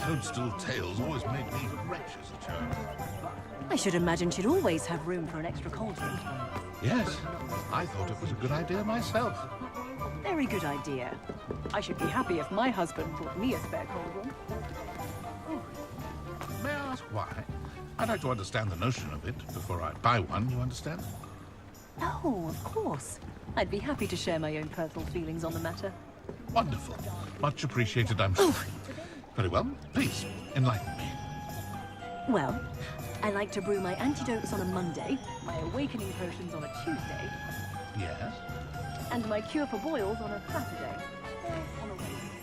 Toadstool tails always made me wretched as a child. I should imagine she'd always have room for an extra cauldron. Yes, I thought it was a good idea myself. Very good idea. I should be happy if my husband brought me a spare cauldron. May I ask why? I'd like to understand the notion of it before I buy one, you understand? Oh, of course. I'd be happy to share my own personal feelings on the matter. Wonderful. Much appreciated, I'm sure. Very well. Please, enlighten me. Well, I like to brew my antidotes on a Monday, my awakening potions on a Tuesday, Yes? and my cure for boils on a Saturday. On a Wednesday.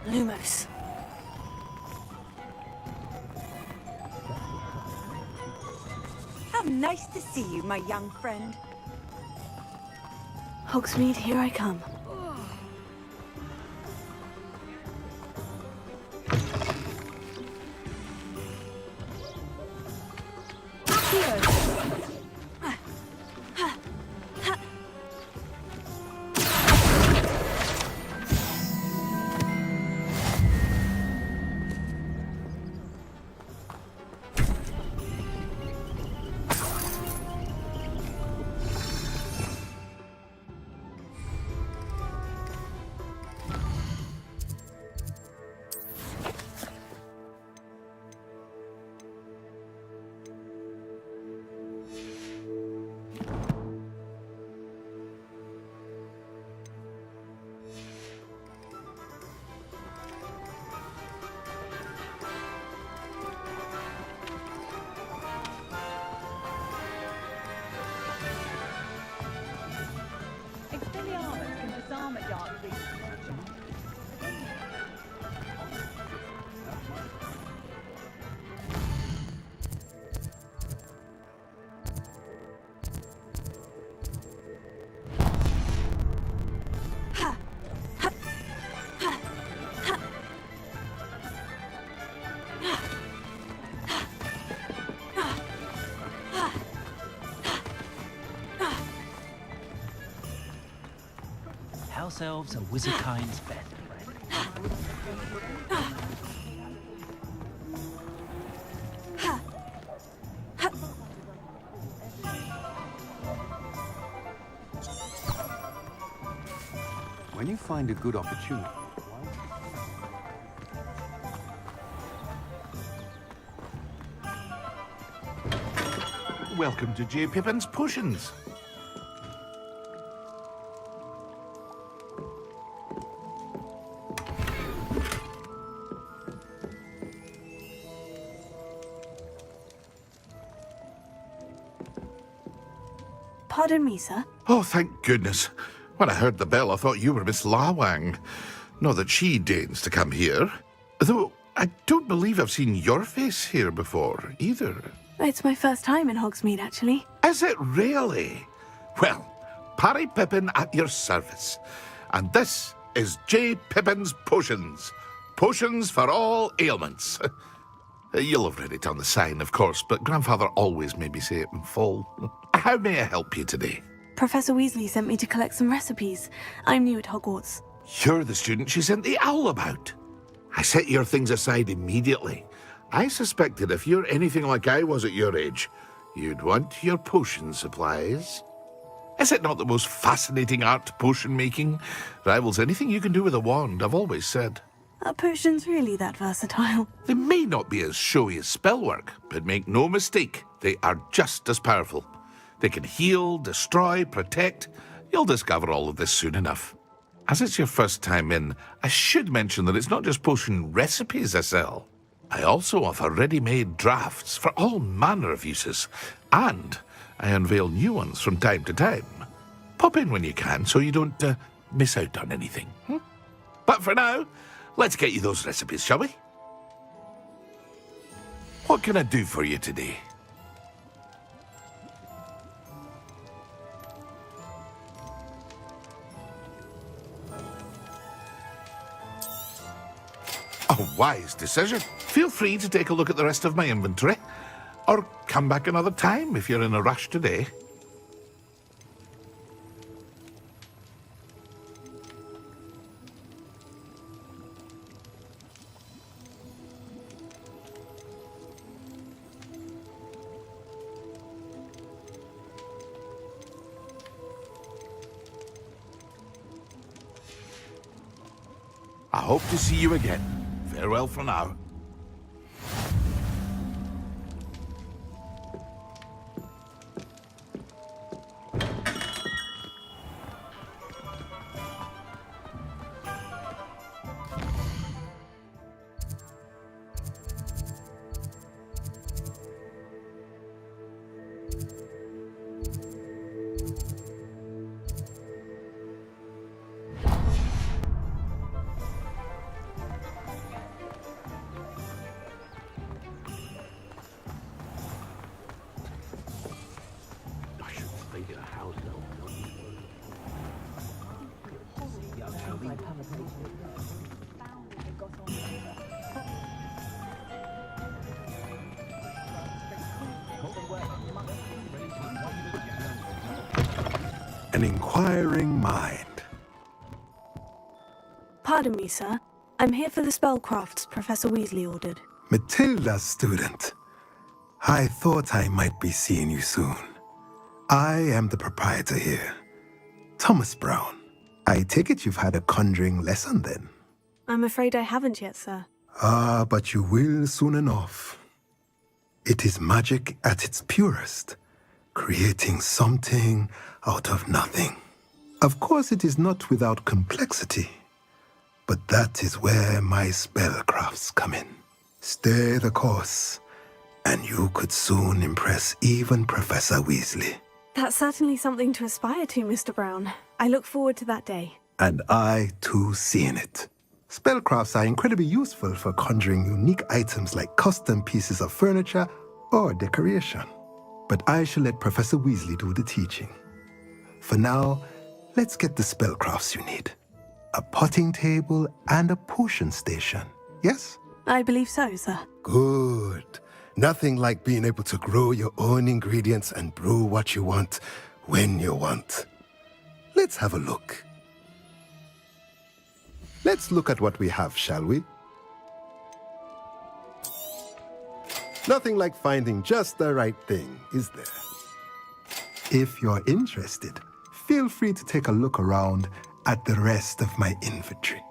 Lumos. How nice to see you, my young friend. Hogsmeade, here I come. ourselves a wizardkind's best friend. When you find a good opportunity, Welcome to J. Pippin's Potions. Pardon me, sir. Oh, thank goodness. When I heard the bell, I thought you were Miss Lawang. Not that she deigns to come here. Though I don't believe I've seen your face here before, either. It's my first time in Hogsmeade, actually. Is it really? Well, Parry Pippin at your service. And this is J. Pippin's Potions. Potions for all ailments. You'll have read it on the sign, of course, but Grandfather always made me say it in full. How may I help you today? Professor Weasley sent me to collect some recipes. I'm new at Hogwarts. You're the student she sent the owl about. I set your things aside immediately. I suspected if you're anything like I was at your age, you'd want your potion supplies. Is it not the most fascinating art, potion making? Rivals anything you can do with a wand, I've always said. Are potions really that versatile? They may not be as showy as spellwork, but make no mistake, they are just as powerful. They can heal, destroy, protect. You'll discover all of this soon enough. As it's your first time in, I should mention that it's not just potion recipes I sell. I also offer ready-made drafts for all manner of uses, and I unveil new ones from time to time. Pop in when you can so you don't miss out on anything. But for now, let's get you those recipes, shall we? What can I do for you today? A wise decision. Feel free to take a look at the rest of my inventory, or come back another time if you're in a rush today. I hope to see you again. Farewell for now. An inquiring mind. Pardon me, sir. I'm here for the spellcrafts Professor Weasley ordered. Matilda's student. I thought I might be seeing you soon. I am the proprietor here, Thomas Brown. I take it you've had a conjuring lesson then? I'm afraid I haven't yet, sir. Ah, but you will soon enough. It is magic at its purest, creating something out of nothing. Of course, it is not without complexity, but that is where my spellcrafts come in. Stay the course, and you could soon impress even Professor Weasley. That's certainly something to aspire to, Mr. Brown. I look forward to that day. And I, too, seeing it. Spellcrafts are incredibly useful for conjuring unique items like custom pieces of furniture or decoration. But I shall let Professor Weasley do the teaching. For now, let's get the spellcrafts you need. A potting table and a potion station, yes? I believe so, sir. Good. Nothing like being able to grow your own ingredients and brew what you want when you want. Let's have a look. Let's look at what we have, shall we? Nothing like finding just the right thing, is there? If you're interested, feel free to take a look around at the rest of my inventory.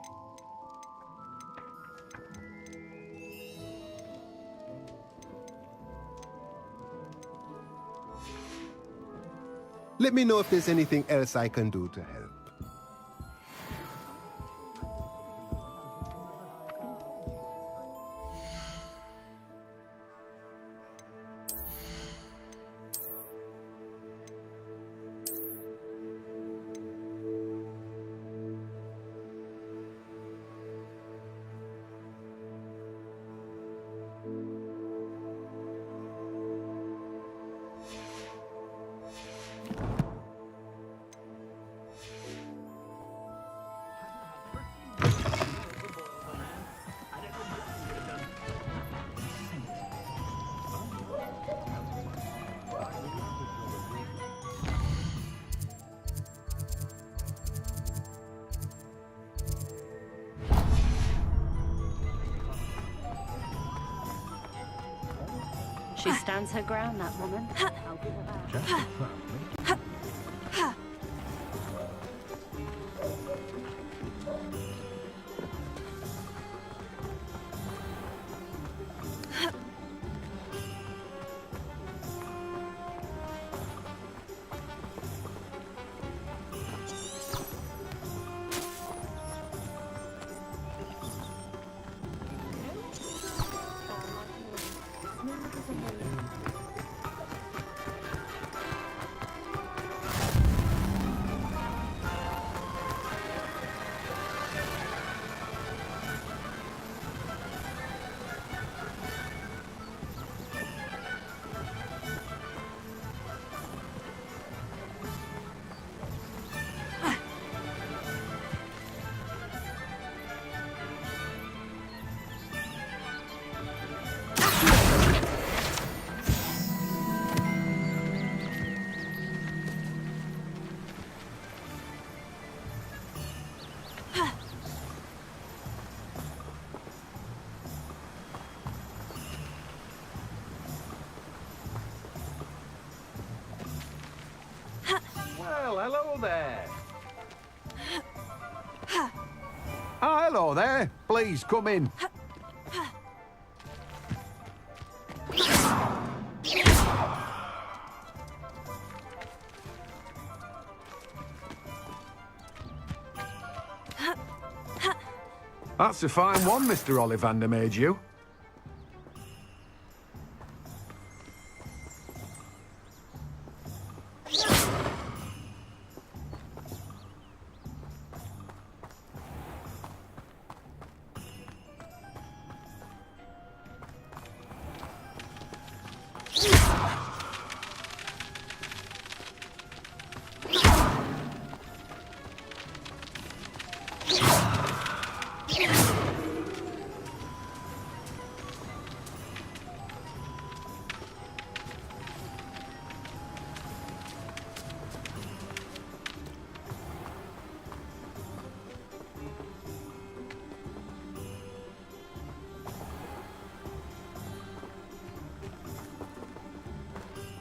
Let me know if there's anything else I can do to help. She stands her ground, that woman. I'll give her that. Well, hello there. Hello there. Please come in. That's a fine one, Mr. Ollivander made you.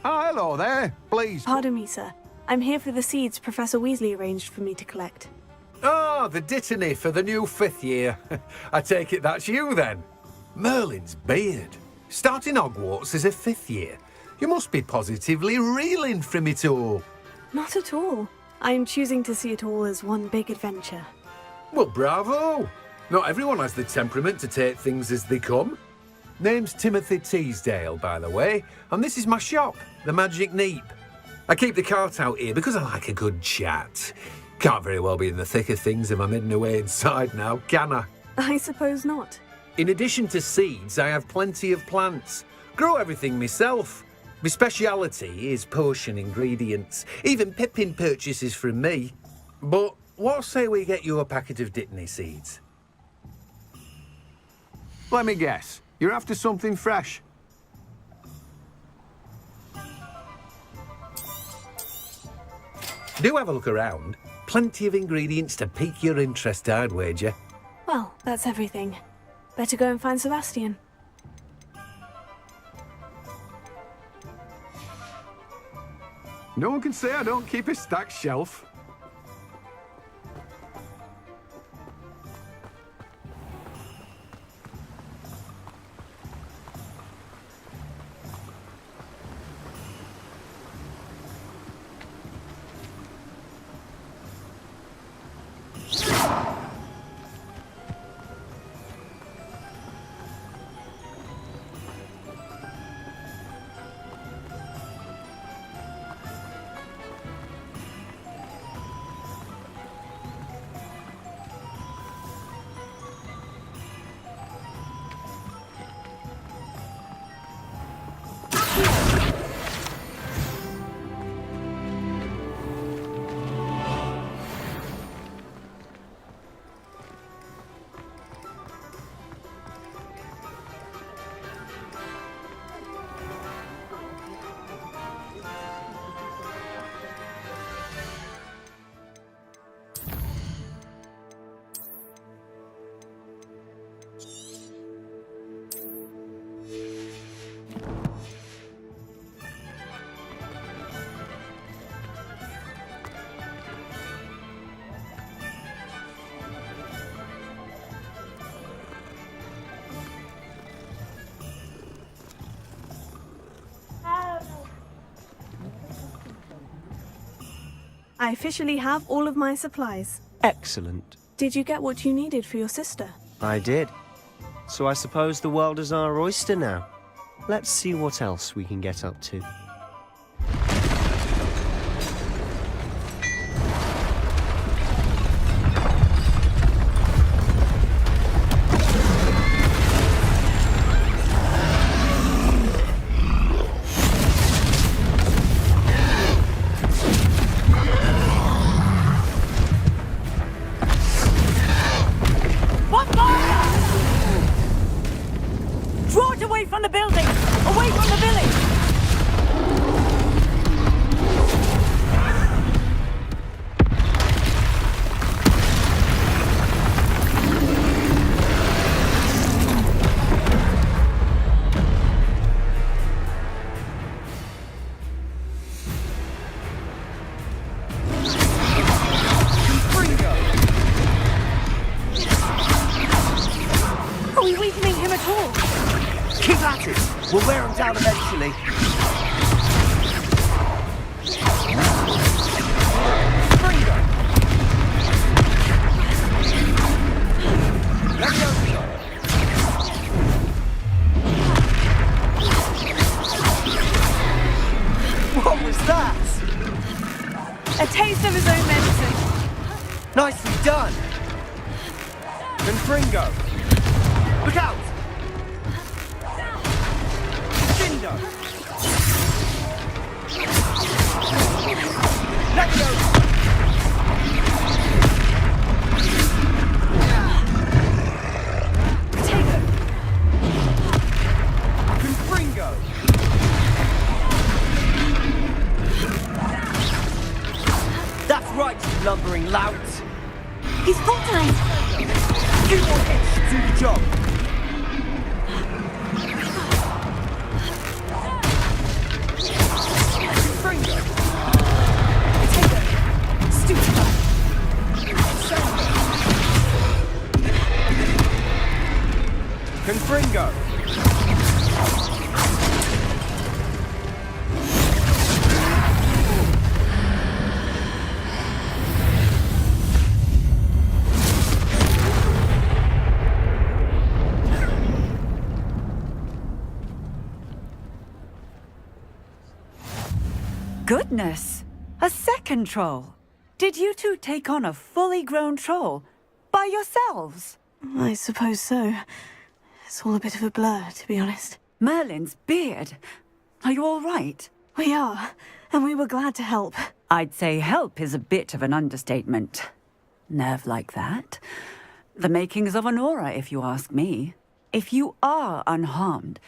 Hello there. Please. Pardon me, sir. I'm here for the seeds Professor Weasley arranged for me to collect. Ah, the dittany for the new 5th year. I take it that's you then. Merlin's beard. Starting Hogwarts as a 5th year. You must be positively reeling from it all. Not at all. I'm choosing to see it all as one big adventure. Well, bravo. Not everyone has the temperament to take things as they come. Name's Timothy Teasdale, by the way, and this is my shop, the Magic Neep. I keep the cart out here because I like a good chat. Can't very well be in the thick of things if I'm hidden away inside now, can I? I suppose not. In addition to seeds, I have plenty of plants. Grow everything myself. My speciality is potion ingredients. Even Pippin purchases from me. But what say we get you a packet of Dittany seeds? Let me guess. You're after something fresh. Do have a look around. Plenty of ingredients to pique your interest, I'd wager. Well, that's everything. Better go and find Sebastian. No one can say I don't keep a stacked shelf. I officially have all of my supplies. Excellent. Did you get what you needed for your sister? I did. So I suppose the world is our oyster now. Let's see what else we can get up to. Draw it away from the building! Away from the village! Are we weakening him at all? Keep at it! We'll wear him down eventually. Bingo! Let's go! What was that? A taste of his own medicine. Nicely done! Confringo! Look out! Jindo! Let go! Potato! Confringo! That's right, you lumbering lout! He's Fortnite! 2 more hits, do the job! Confringo! Potato! Stupid! Confringo! Goodness! A second troll! Did you two take on a fully grown troll? By yourselves? I suppose so. It's all a bit of a blur, to be honest. Merlin's beard. Are you all right? We are, and we were glad to help. I'd say help is a bit of an understatement. Nerve like that. The makings of an aura, if you ask me. If you are unharmed,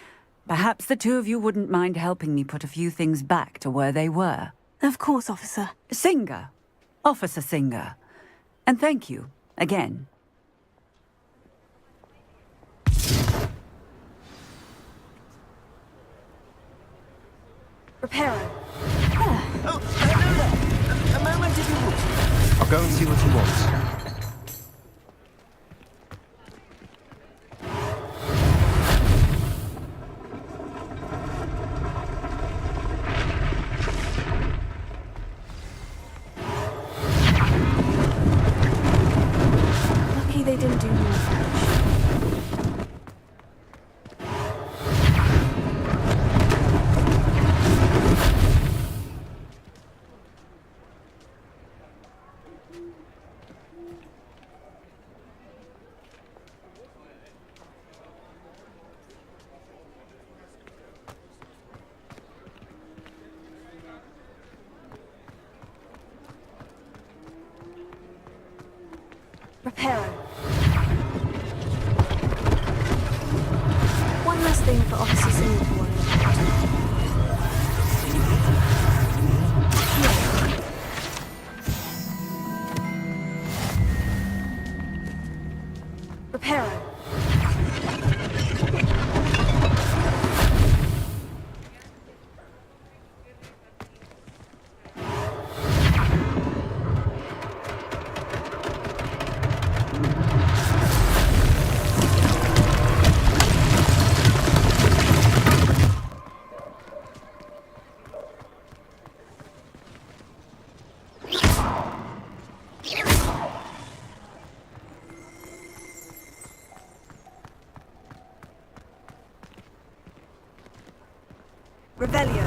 perhaps the two of you wouldn't mind helping me put a few things back to where they were. Of course, officer. Singer. Officer Singer. And thank you, again. Reparo. Oh, hello there. A moment if you would. I'll go and see what he wants. Lucky they didn't do more damage. Reparo. One less thing for Officer Singh to worry about. Reparo. Revelio.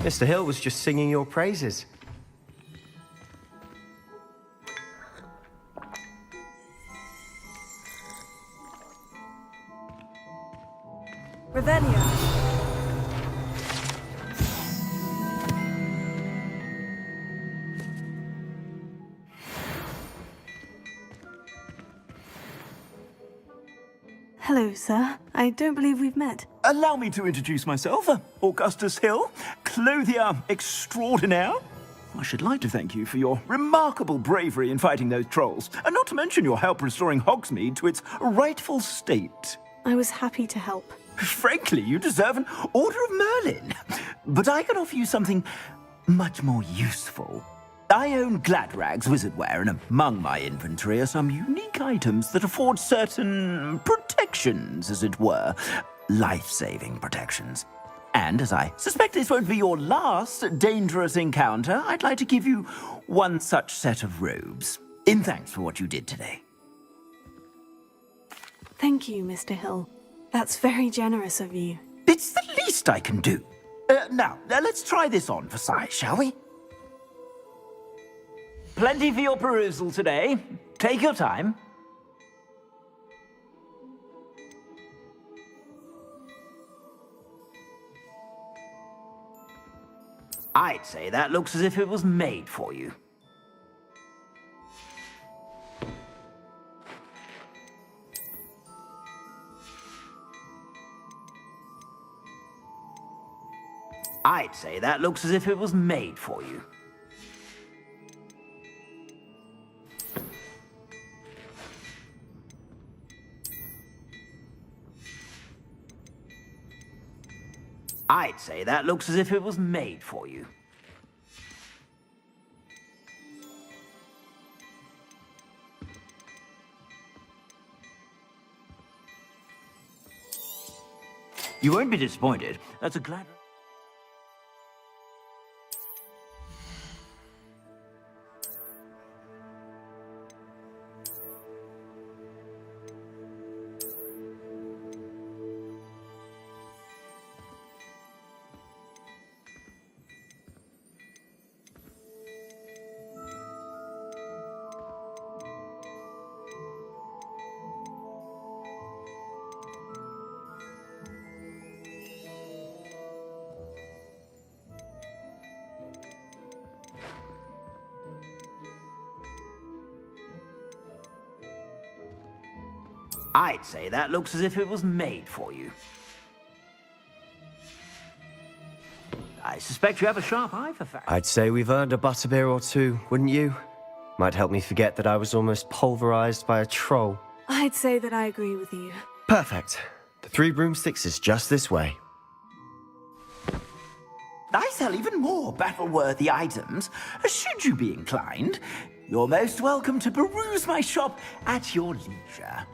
Mr. Hill was just singing your praises. Revelio. Hello, sir. I don't believe we've met. Allow me to introduce myself, Augustus Hill, clothier extraordinaire. I should like to thank you for your remarkable bravery in fighting those trolls, and not to mention your help restoring Hogsmeade to its rightful state. I was happy to help. Frankly, you deserve an Order of Merlin. But I can offer you something much more useful. I own Gladrag's wizardware, and among my inventory are some unique items that afford certain protections, as it were. Life-saving protections. And as I suspect this won't be your last dangerous encounter, I'd like to give you one such set of robes, in thanks for what you did today. Thank you, Mr. Hill. That's very generous of you. It's the least I can do. Now, let's try this on for size, shall we? Plenty for your perusal today. Take your time. I'd say that looks as if it was made for you. I'd say that looks as if it was made for you. I'd say that looks as if it was made for you. You won't be disappointed. That's a glad... I'd say that looks as if it was made for you. I suspect you have a sharp eye for facts. I'd say we've earned a butterbeer or two, wouldn't you? Might help me forget that I was almost pulverized by a troll. I'd say that I agree with you. Perfect. The 3 broomsticks is just this way. I sell even more battle-worthy items. Should you be inclined, you're most welcome to peruse my shop at your leisure.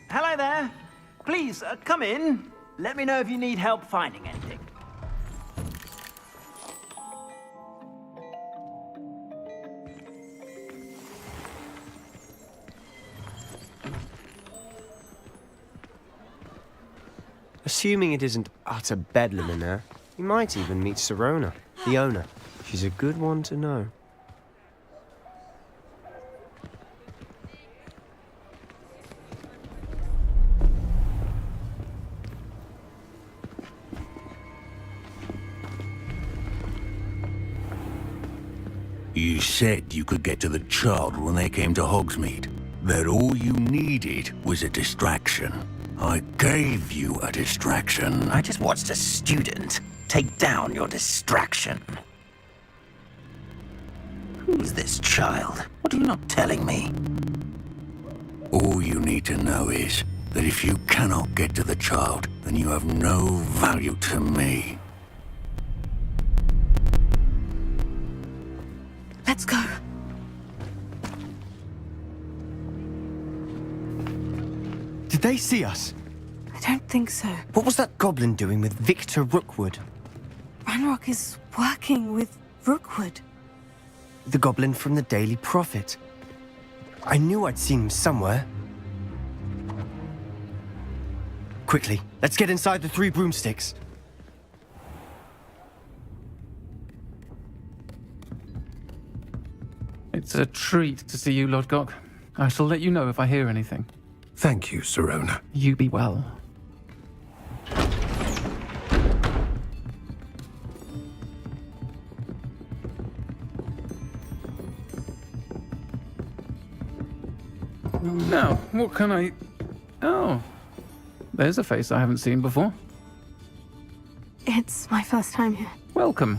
Hello there. Please, come in. Let me know if you need help finding anything. Assuming it isn't utter bedlam in there, you might even meet Sirona, the owner. She's a good one to know. You said you could get to the child when they came to Hogsmeade. That all you needed was a distraction. I gave you a distraction. I just watched a student take down your distraction. Who's this child? What are you not telling me? All you need to know is that if you cannot get to the child, then you have no value to me. Let's go. Did they see us? I don't think so. What was that goblin doing with Victor Rookwood? Ranrock is working with Rookwood. The goblin from the Daily Prophet. I knew I'd seen him somewhere. Quickly, let's get inside the 3 broomsticks. It's a treat to see you, Lodgok. I shall let you know if I hear anything. Thank you, Sirona. You be well. Now, what can I... Oh, there's a face I haven't seen before. It's my first time here. Welcome.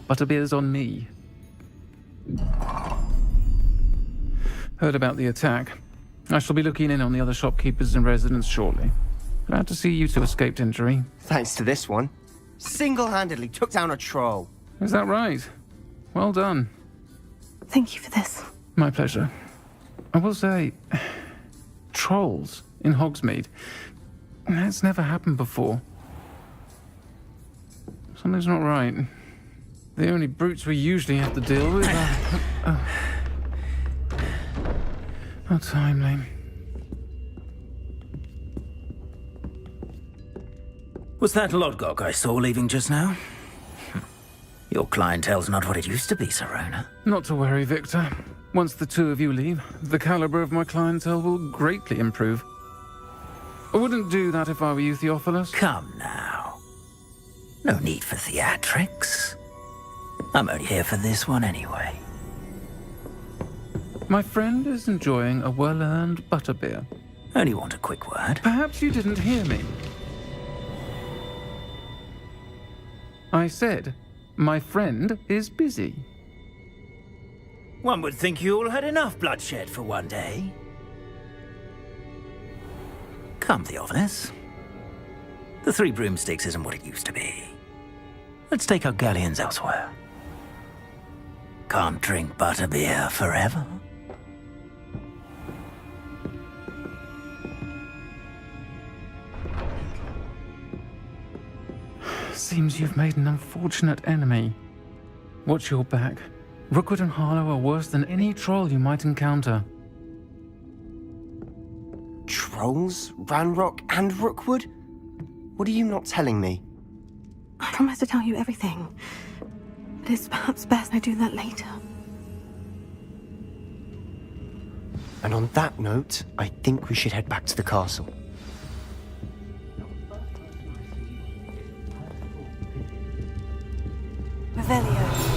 Butterbeer's on me. Heard about the attack. I shall be looking in on the other shopkeepers and residents shortly. Glad to see you two escaped injury. Thanks to this one. Single-handedly took down a troll. Is that right? Well done. Thank you for this. My pleasure. I will say, trolls in Hogsmeade. That's never happened before. Something's not right. The only brutes we usually have to deal with are... How timely. Was that Lodgok I saw leaving just now? Your clientele's not what it used to be, Sirona. Not to worry, Victor. Once the 2 of you leave, the caliber of my clientele will greatly improve. I wouldn't do that if I were you, Theophilus. Come now. No need for theatrics. I'm only here for this one anyway. My friend is enjoying a well-earned butterbeer. Only want a quick word. Perhaps you didn't hear me. I said, my friend is busy. One would think you all had enough bloodshed for one day. Come, Theophilus. The 3 broomsticks isn't what it used to be. Let's take our galleons elsewhere. Can't drink butterbeer forever. Seems you've made an unfortunate enemy. Watch your back. Rookwood and Harlow are worse than any troll you might encounter. Trolls? Ranrock and Rookwood? What are you not telling me? I promise to tell you everything. But it's perhaps best I do that later. And on that note, I think we should head back to the castle. Revelio.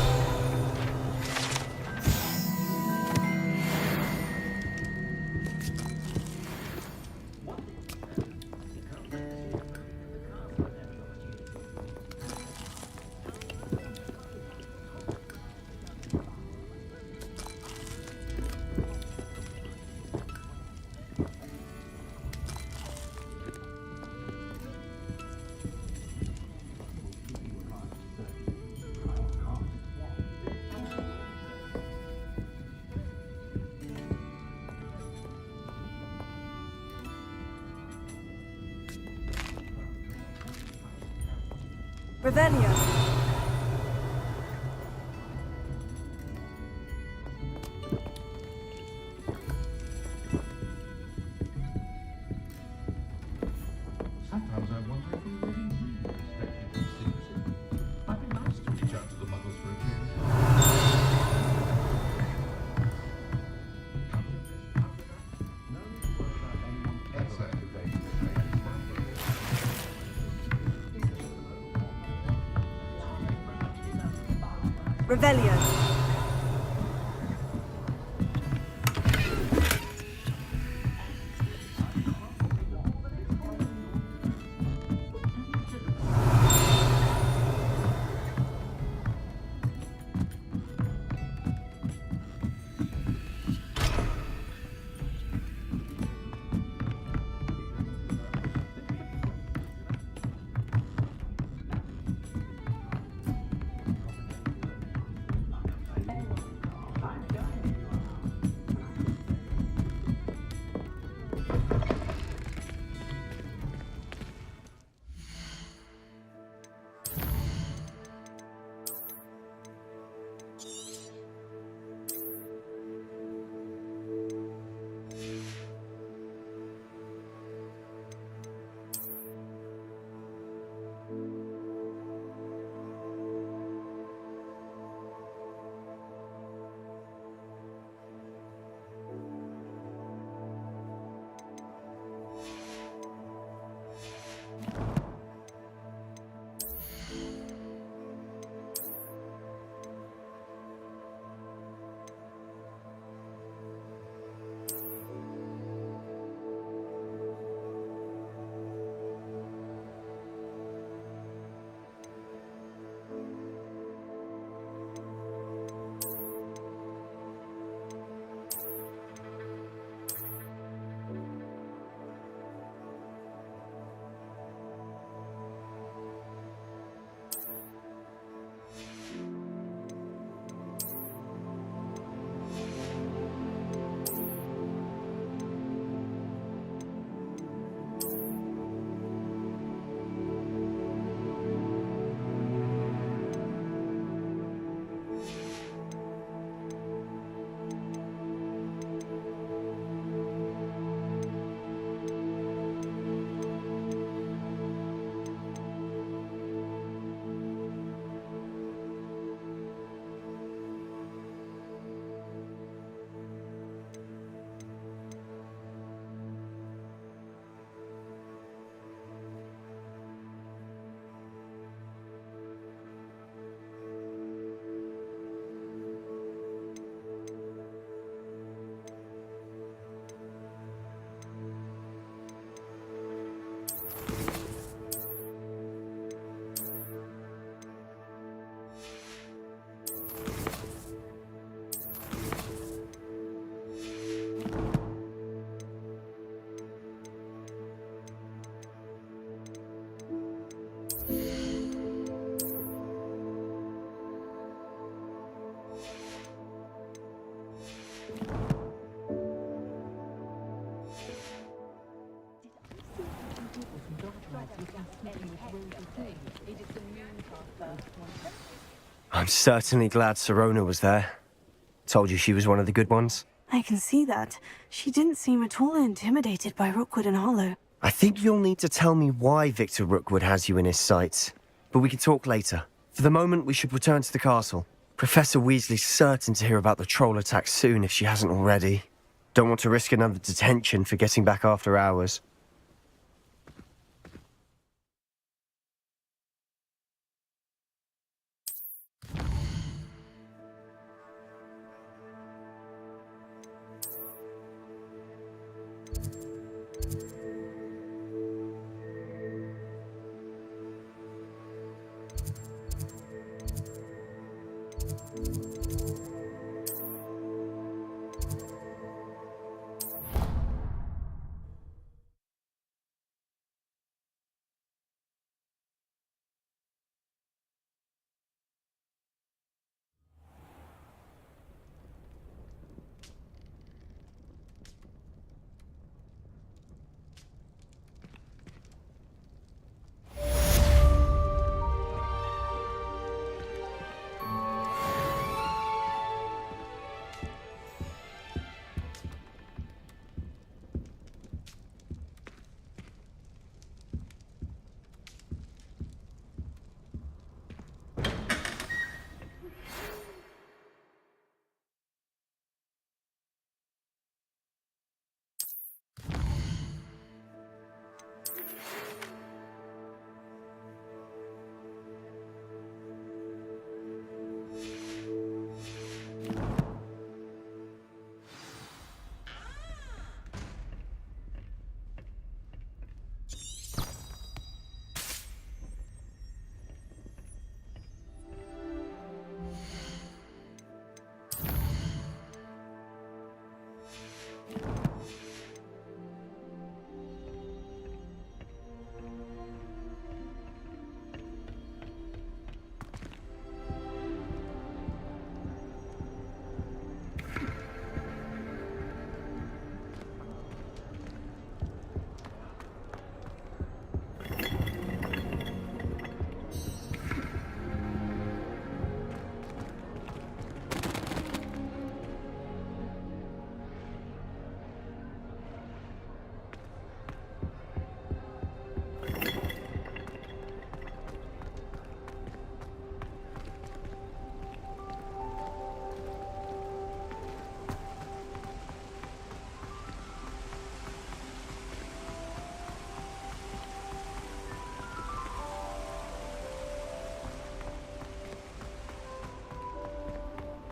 Revelio. Sometimes I wonder if we really do respect people's secrecy. I'd be nice to reach out to the muggles for a change. Revelio. I'm certainly glad Sirona was there. Told you she was one of the good ones. I can see that. She didn't seem at all intimidated by Rookwood and Hollow. I think you'll need to tell me why Victor Rookwood has you in his sights. But we can talk later. For the moment, we should return to the castle. Professor Weasley's certain to hear about the troll attack soon if she hasn't already. Don't want to risk another detention for getting back after hours.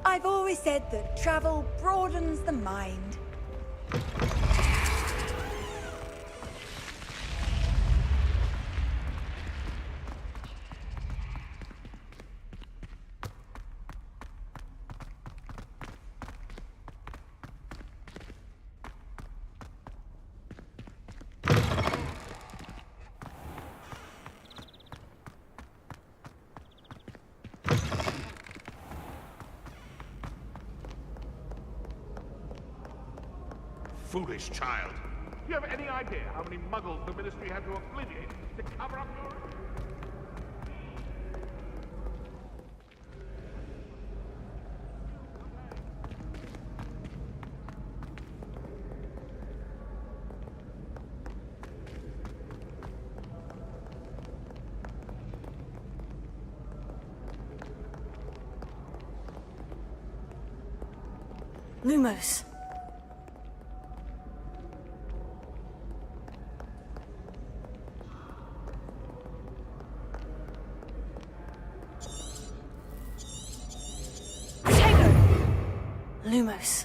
I've always said that travel broadens the mind. Foolish child. Do you have any idea how many muggles the Ministry had to obliviate to cover up your... Lumos. Lumos.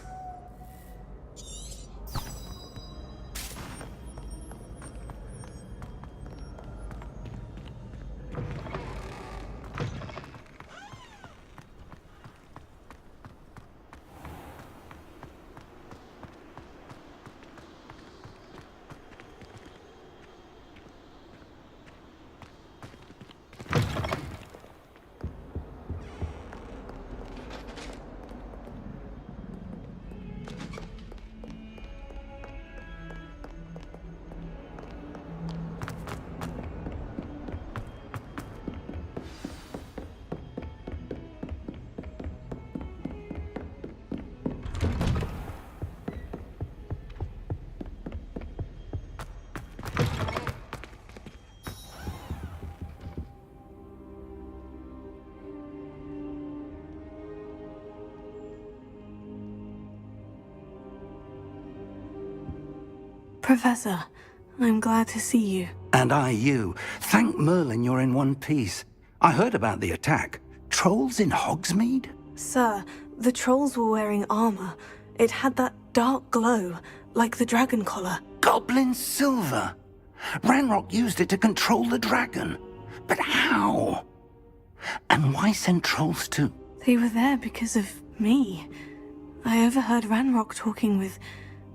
Professor, I'm glad to see you. And I you. Thank Merlin you're in one piece. I heard about the attack. Trolls in Hogsmeade? Sir, the trolls were wearing armor. It had that dark glow, like the dragon collar. Goblin silver. Ranrock used it to control the dragon. But how? And why send trolls to... They were there because of me. I overheard Ranrock talking with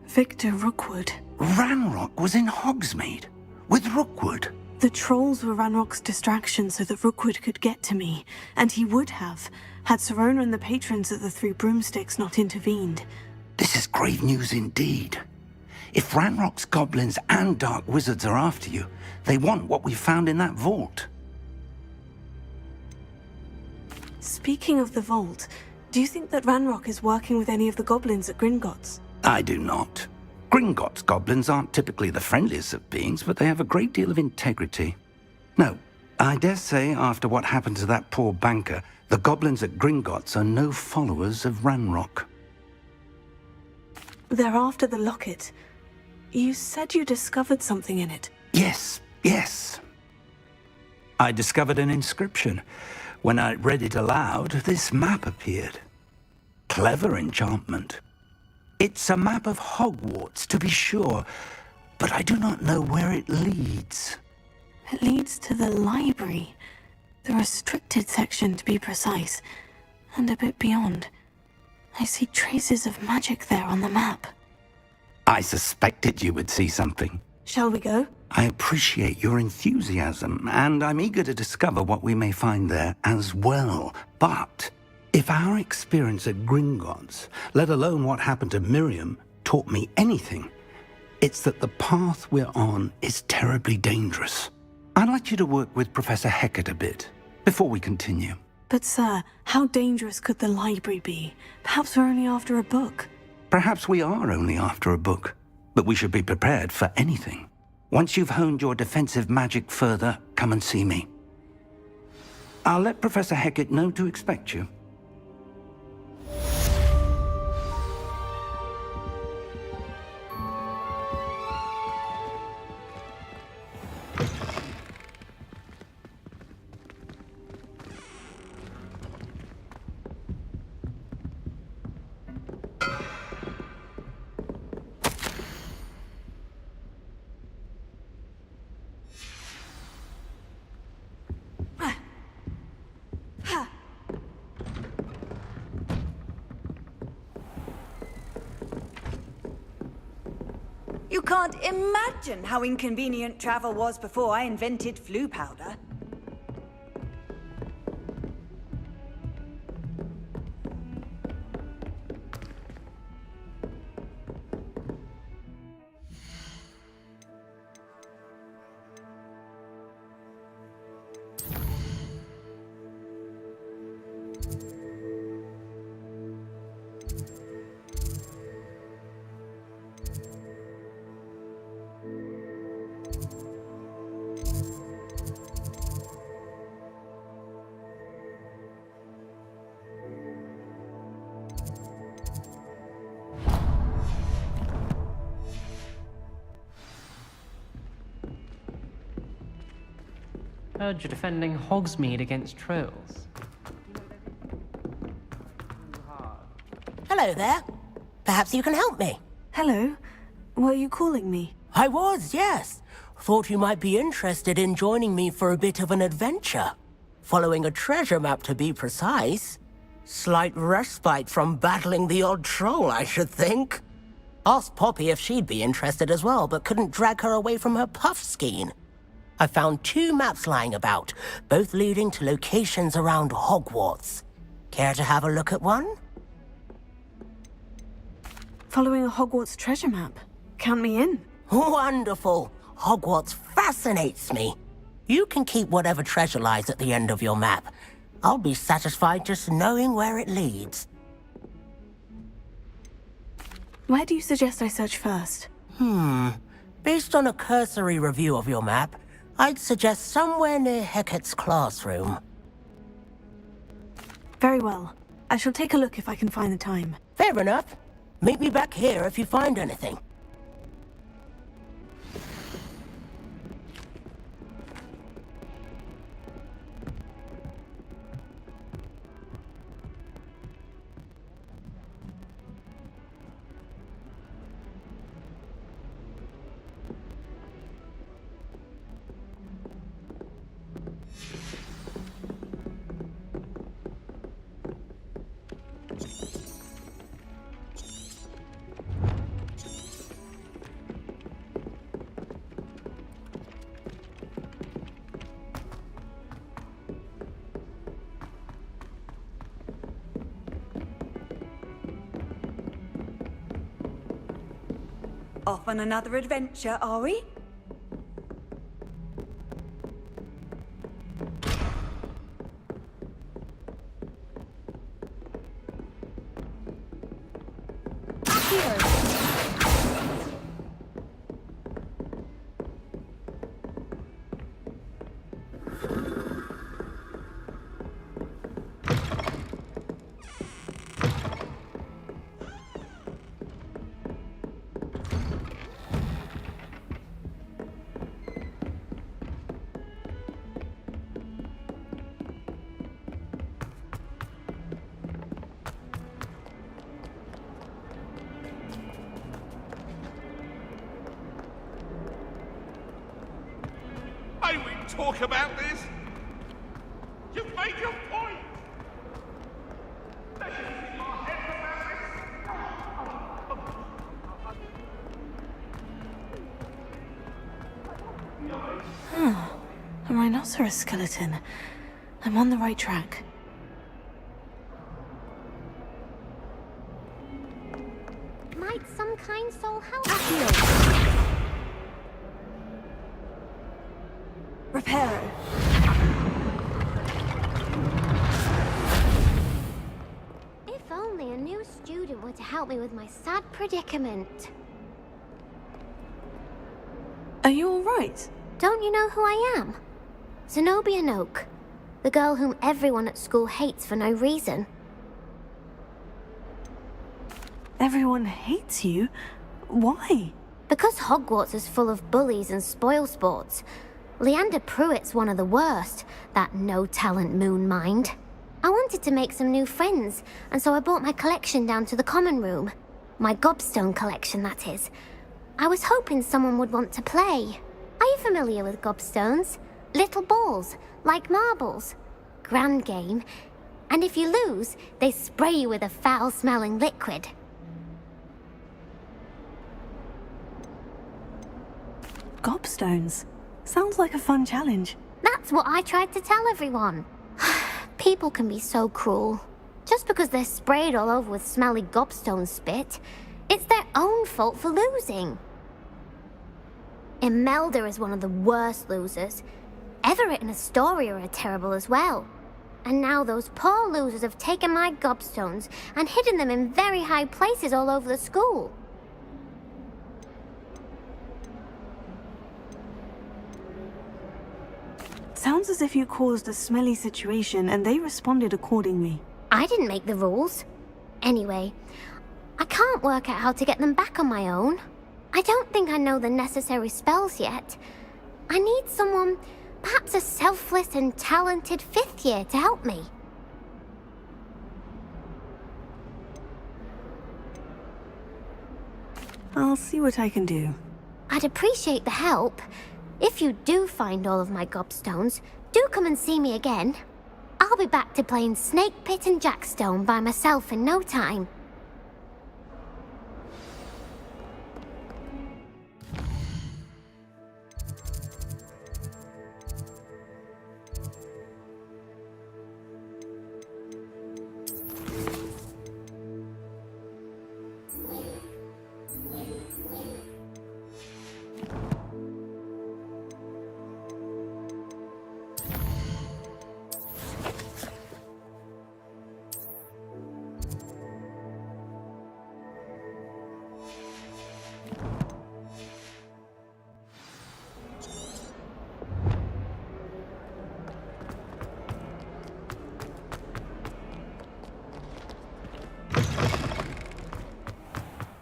Victor Rookwood. Ranrock was in Hogsmeade? With Rookwood? The trolls were Ranrock's distraction so that Rookwood could get to me, and he would have, had Sirona and the patrons of the Three Broomsticks not intervened. This is grave news indeed. If Ranrock's goblins and dark wizards are after you, they want what we found in that vault. Speaking of the vault, do you think that Ranrock is working with any of the goblins at Gringotts? I do not. Gringotts goblins aren't typically the friendliest of beings, but they have a great deal of integrity. No, I dare say after what happened to that poor banker, the goblins at Gringotts are no followers of Ranrock. They're after the locket. You said you discovered something in it. Yes. I discovered an inscription. When I read it aloud, this map appeared. Clever enchantment. It's a map of Hogwarts, to be sure, but I do not know where it leads. It leads to the library. The restricted section, to be precise. And a bit beyond. I see traces of magic there on the map. I suspected you would see something. Shall we go? I appreciate your enthusiasm, and I'm eager to discover what we may find there as well. But if our experience at Gringotts, let alone what happened to Miriam, taught me anything, it's that the path we're on is terribly dangerous. I'd like you to work with Professor Hecat a bit before we continue. But sir, how dangerous could the library be? Perhaps we're only after a book. Perhaps we are only after a book, but we should be prepared for anything. Once you've honed your defensive magic further, come and see me. I'll let Professor Hecat know to expect you. You can't imagine how inconvenient travel was before I invented flu powder. Heard you're defending Hogsmeade against trolls. Hello there. Perhaps you can help me. Hello? Were you calling me? I was, yes. Thought you might be interested in joining me for a bit of an adventure. Following a treasure map, to be precise. Slight respite from battling the odd troll, I should think. Asked Poppy if she'd be interested as well, but couldn't drag her away from her puff skein. I found 2 maps lying about, both leading to locations around Hogwarts. Care to have a look at one? Following a Hogwarts treasure map. Count me in. Wonderful. Hogwarts fascinates me. You can keep whatever treasure lies at the end of your map. I'll be satisfied just knowing where it leads. Where do you suggest I search first? Based on a cursory review of your map, I'd suggest somewhere near Hecat's classroom. Very well. I shall take a look if I can find the time. Fair enough. Meet me back here if you find anything. Off on another adventure, are we? May we talk about this? You've made your point. There's in your head about A rhinoceros skeleton. I'm on the right track. Might some kind soul help? Reparo. If only a new student were to help me with my sad predicament. Are you alright? Don't you know who I am? Zenobia Noak, the girl whom everyone at school hates for no reason. Everyone hates you? Why? Because Hogwarts is full of bullies and spoilsports. Leander Pruitt's one of the worst, that no-talent moon mind. I wanted to make some new friends, and so I brought my collection down to the common room. My gobstone collection, that is. I was hoping someone would want to play. Are you familiar with gobstones? Little balls, like marbles. Grand game. And if you lose, they spray you with a foul-smelling liquid. Gobstones. Sounds like a fun challenge. That's what I tried to tell everyone. People can be so cruel. Just because they're sprayed all over with smelly gobstone spit, it's their own fault for losing. Imelda is one of the worst losers. Everett and Astoria are terrible as well. And now those poor losers have taken my gobstones and hidden them in very high places all over the school. Sounds as if you caused a smelly situation and they responded accordingly. I didn't make the rules. Anyway, I can't work out how to get them back on my own. I don't think I know the necessary spells yet. I need someone, perhaps a selfless and talented fifth year to help me. I'll see what I can do. I'd appreciate the help. If you do find all of my gobstones, do come and see me again. I'll be back to playing Snake Pit and Jackstone by myself in no time.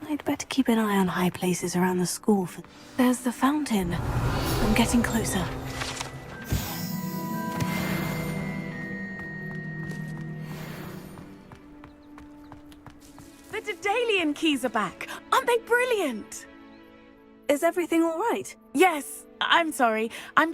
I'd better keep an eye on high places around the school. There's the fountain. I'm getting closer. The Daedalian keys are back. Aren't they brilliant? Is everything all right? Yes. I'm sorry. I'm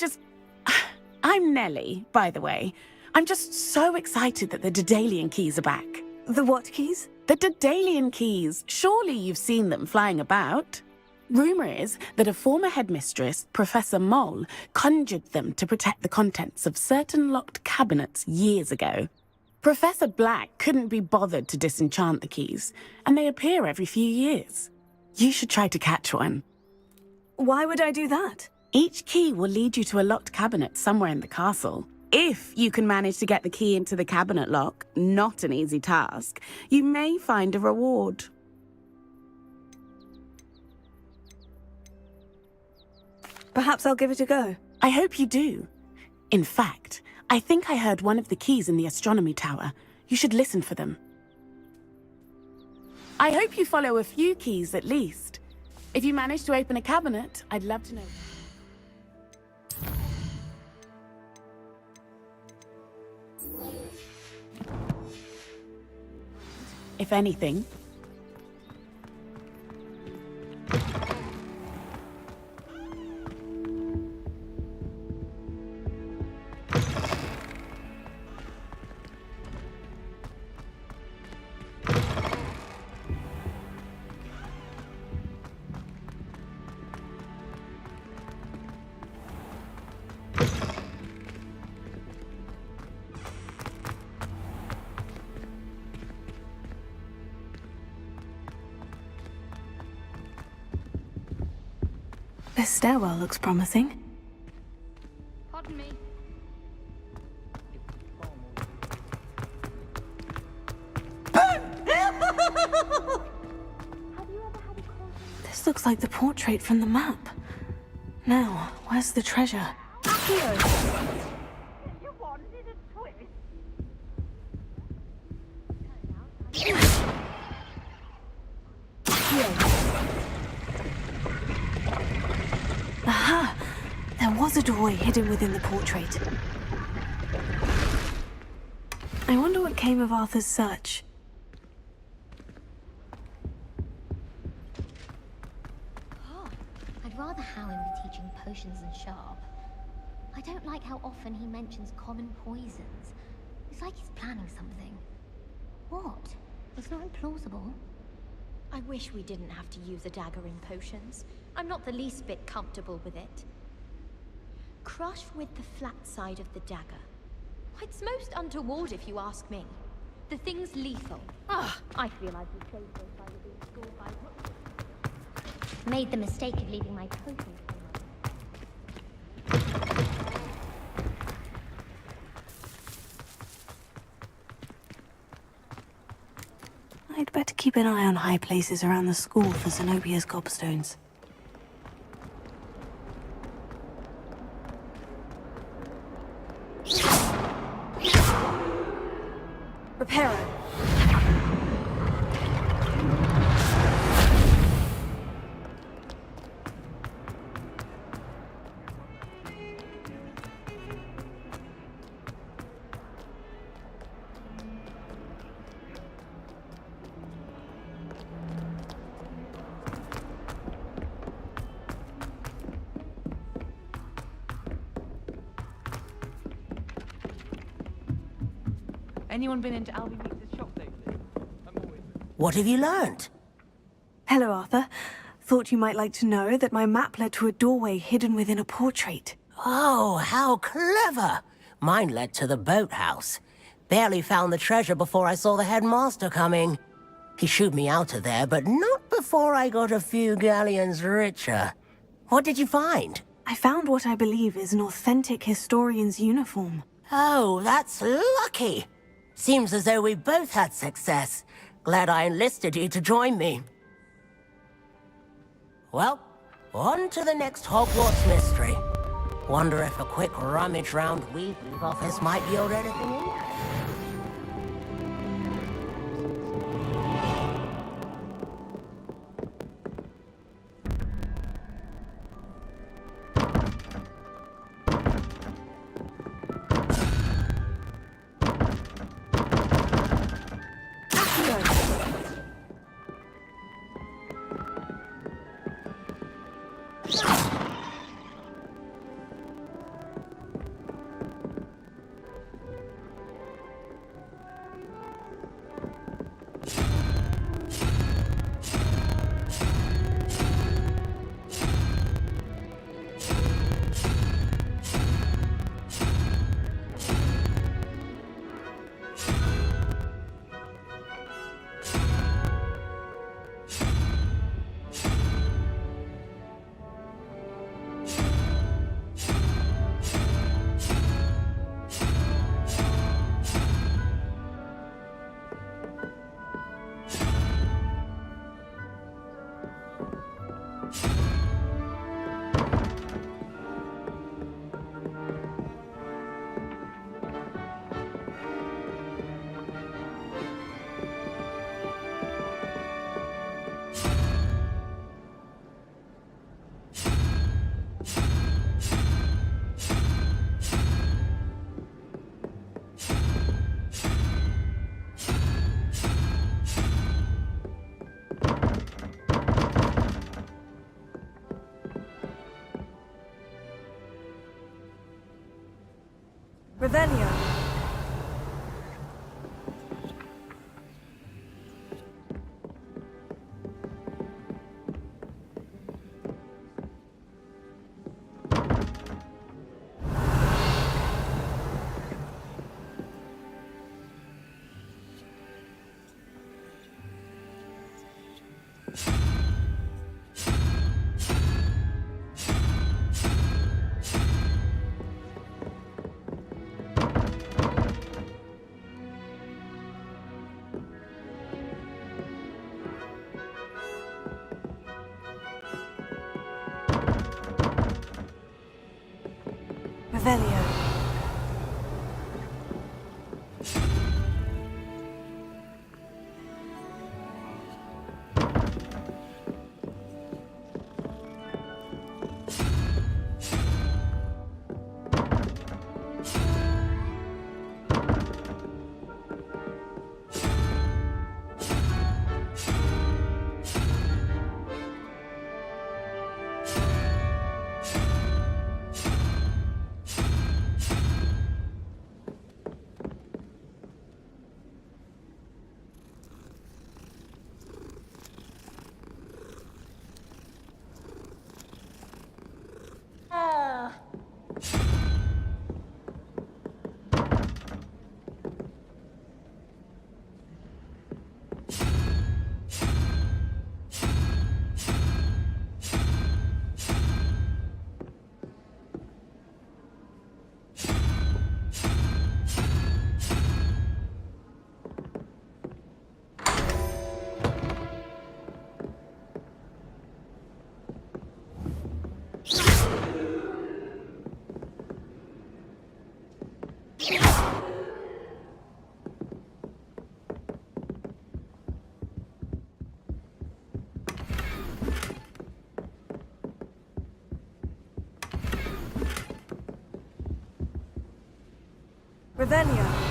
Nellie, by the way. I'm just so excited that the Daedalian keys are back. The what keys? The Daedalian keys. Surely you've seen them flying about. Rumour is that a former headmistress, Professor Moll, conjured them to protect the contents of certain locked cabinets years ago. Professor Black couldn't be bothered to disenchant the keys, and they appear every few years. You should try to catch one. Why would I do that? Each key will lead you to a locked cabinet somewhere in the castle. If you can manage to get the key into the cabinet lock, not an easy task, you may find a reward. Perhaps I'll give it a go. I hope you do. In fact, I think I heard one of the keys in the astronomy tower. You should listen for them. I hope you follow a few keys at least. If you manage to open a cabinet, I'd love to know. If anything, This stairwell looks promising. Pardon me. This looks like the portrait from the map. Now, where's the treasure? Aha! There was a doorway hidden within the portrait. I wonder what came of Arthur's search. I'd rather Howin be teaching potions than Sharp. I don't like how often he mentions common poisons. It's like he's planning something. What? It's not implausible. I wish we didn't have to use a dagger in potions. I'm not the least bit comfortable with it. Crush with the flat side of the dagger. It's most untoward if you ask me. The thing's lethal. I feel I'd be safer if I were being scored by what? Made the mistake of leaving my potions. I'd better keep an eye on high places around the school for Zenobia's gobstones. Reparo. Anyone been into Albie Meeks' shop lately? What have you learned? Hello, Arthur. Thought you might like to know that my map led to a doorway hidden within a portrait. Oh, how clever! Mine led to the boathouse. Barely found the treasure before I saw the headmaster coming. He shooed me out of there, but not before I got a few galleons richer. What did you find? I found what I believe is an authentic historian's uniform. Oh, that's lucky. Seems as though we both had success. Glad I enlisted you to join me. Well, on to the next Hogwarts mystery. Wonder if a quick rummage round Weasley's office might yield anything in? Revelio. Revelio. Revelio.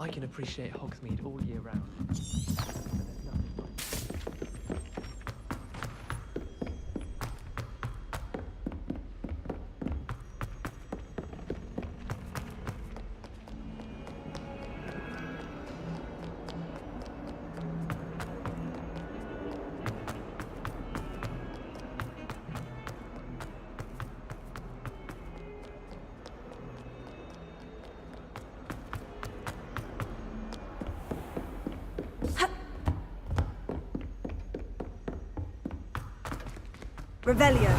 I can appreciate Hogsmeade all year round. Revelio.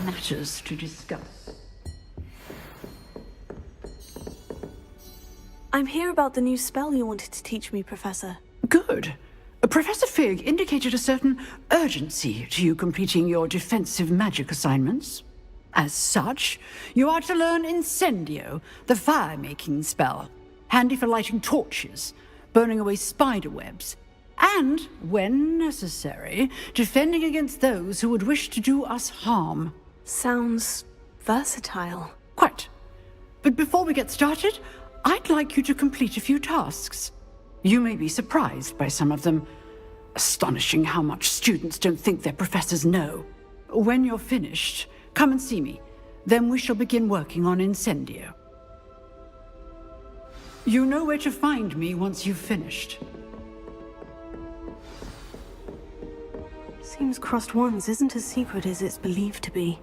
Matters to discuss. I'm here about the new spell you wanted to teach me, Professor. Good. Professor Fig indicated a certain urgency to you completing your defensive magic assignments. As such, you are to learn Incendio, the fire-making spell, handy for lighting torches, burning away spider webs, and, when necessary, defending against those who would wish to do us harm. Sounds versatile. Quite. But before we get started, I'd like you to complete a few tasks. You may be surprised by some of them. Astonishing how much students don't think their professors know. When you're finished, come and see me. Then we shall begin working on Incendio. You know where to find me once you've finished. Seems Crossed Wands isn't as secret as it's believed to be.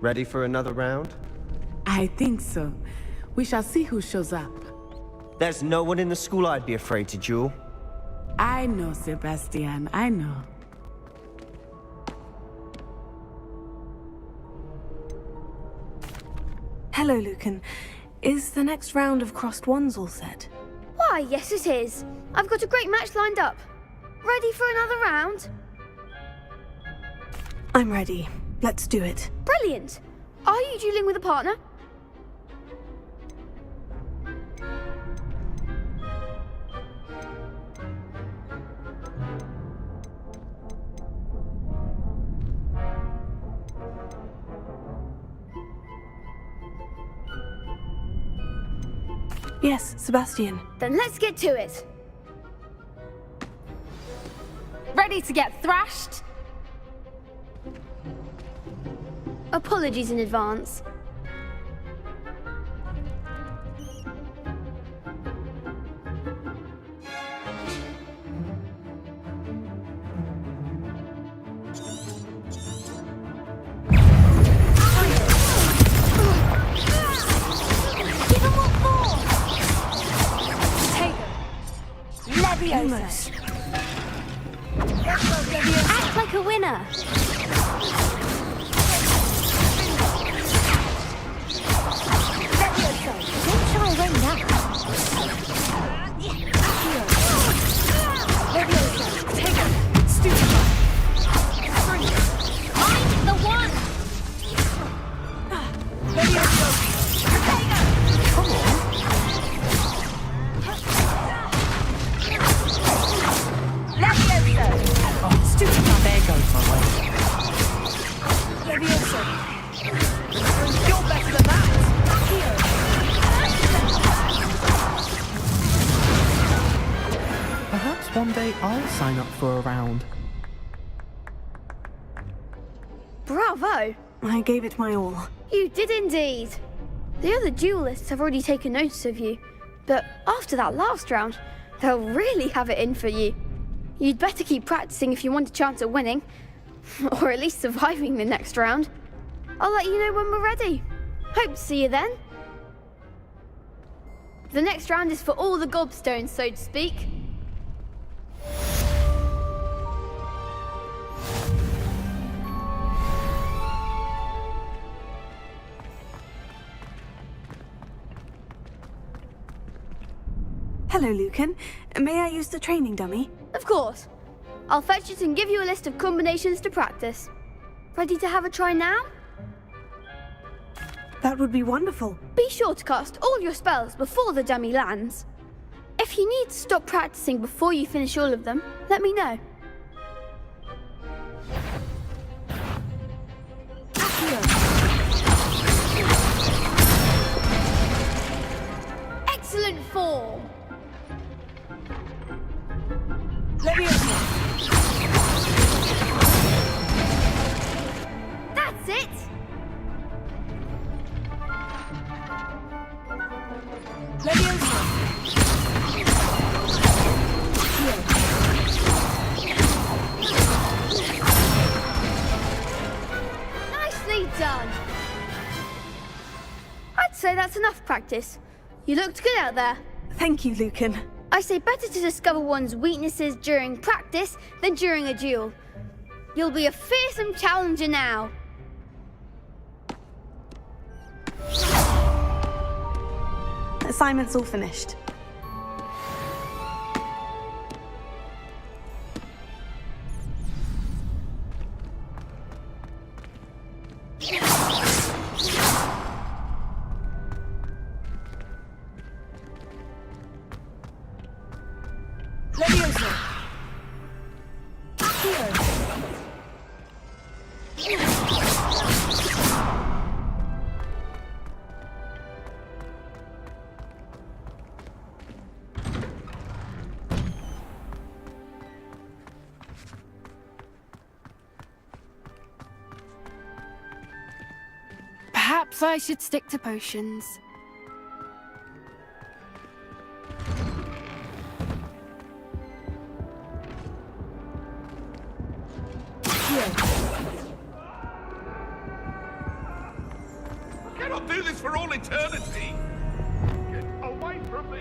Ready for another round? I think so. We shall see who shows up. There's no one in the school I'd be afraid to duel. I know, Sebastian, I know. Hello, Lucan. Is the next round of Crossed Wands all set? Why, yes it is. I've got a great match lined up. Ready for another round? I'm ready. Let's do it. Brilliant. Are you dueling with a partner? Yes, Sebastian. Then let's get to it. Ready to get thrashed? Apologies in advance. Almost. Act like a winner. Don't shy away now. Take it. Stupid. Find the one. Come on. Stupid. There goes my way. Leviosa. You're better than that. Perhaps one day I'll sign up for a round. Bravo. I gave it my all. You did indeed. The other duelists have already taken notice of you, but after that last round, they'll really have it in for you. You'd better keep practicing if you want a chance at winning, or at least surviving the next round. I'll let you know when we're ready. Hope to see you then. The next round is for all the gobstones, so to speak. Hello, Lucan. May I use the training dummy? Of course. I'll fetch it and give you a list of combinations to practice. Ready to have a try now? That would be wonderful. Be sure to cast all your spells before the dummy lands. If you need to stop practicing before you finish all of them, let me know. Excellent form. That's it. practice. You looked good out there. Thank you, Lucan. I say better to discover one's weaknesses during practice than during a duel. You'll be a fearsome challenger now. Assignment's all finished. Perhaps I should stick to potions. I cannot do this for all eternity! Get away from me!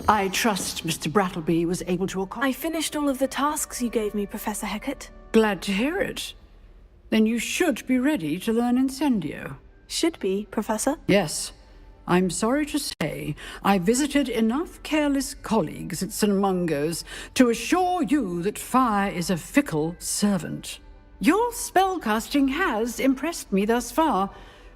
I trust Mr. Brattleby was able to accomplish. I finished all of the tasks you gave me, Professor Hecat. Glad to hear it. Then you should be ready to learn Incendio. Should be, Professor? Yes. I'm sorry to say, I visited enough careless colleagues at St. Mungo's to assure you that fire is a fickle servant. Your spellcasting has impressed me thus far,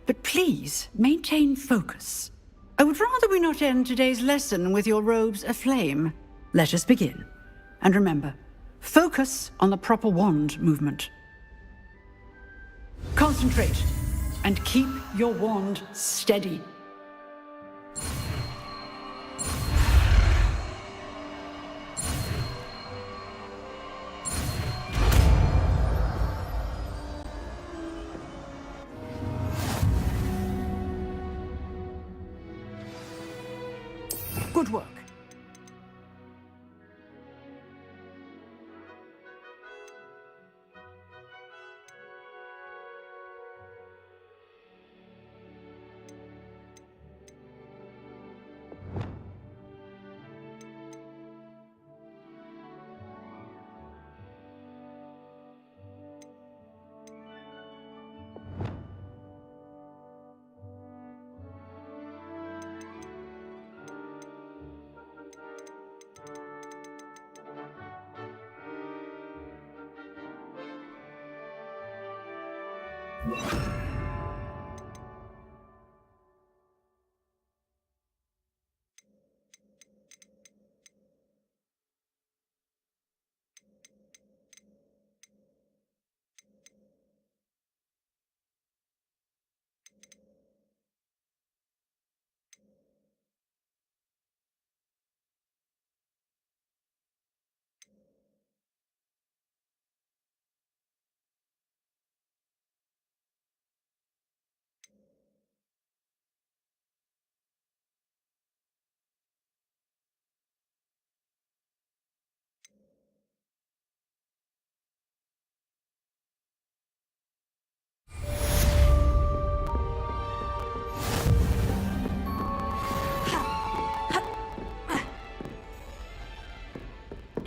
but please maintain focus. I would rather we not end today's lesson with your robes aflame. Let us begin. And remember, focus on the proper wand movement. Concentrate and keep your wand steady. Good work.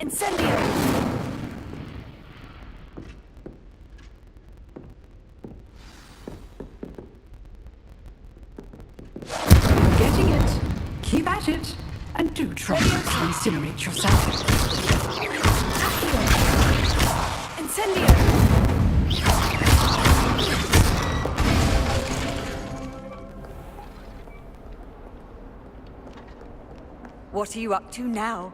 Incendio! Getting it. Keep at it. And do try to incinerate yourself. Incendio! What are you up to now?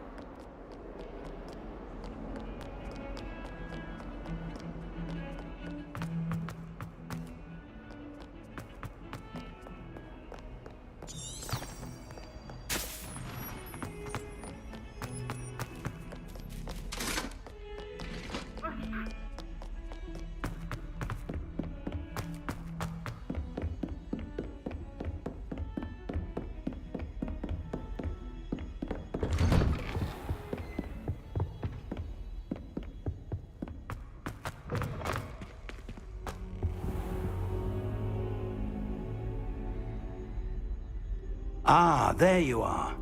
Ah, there you are.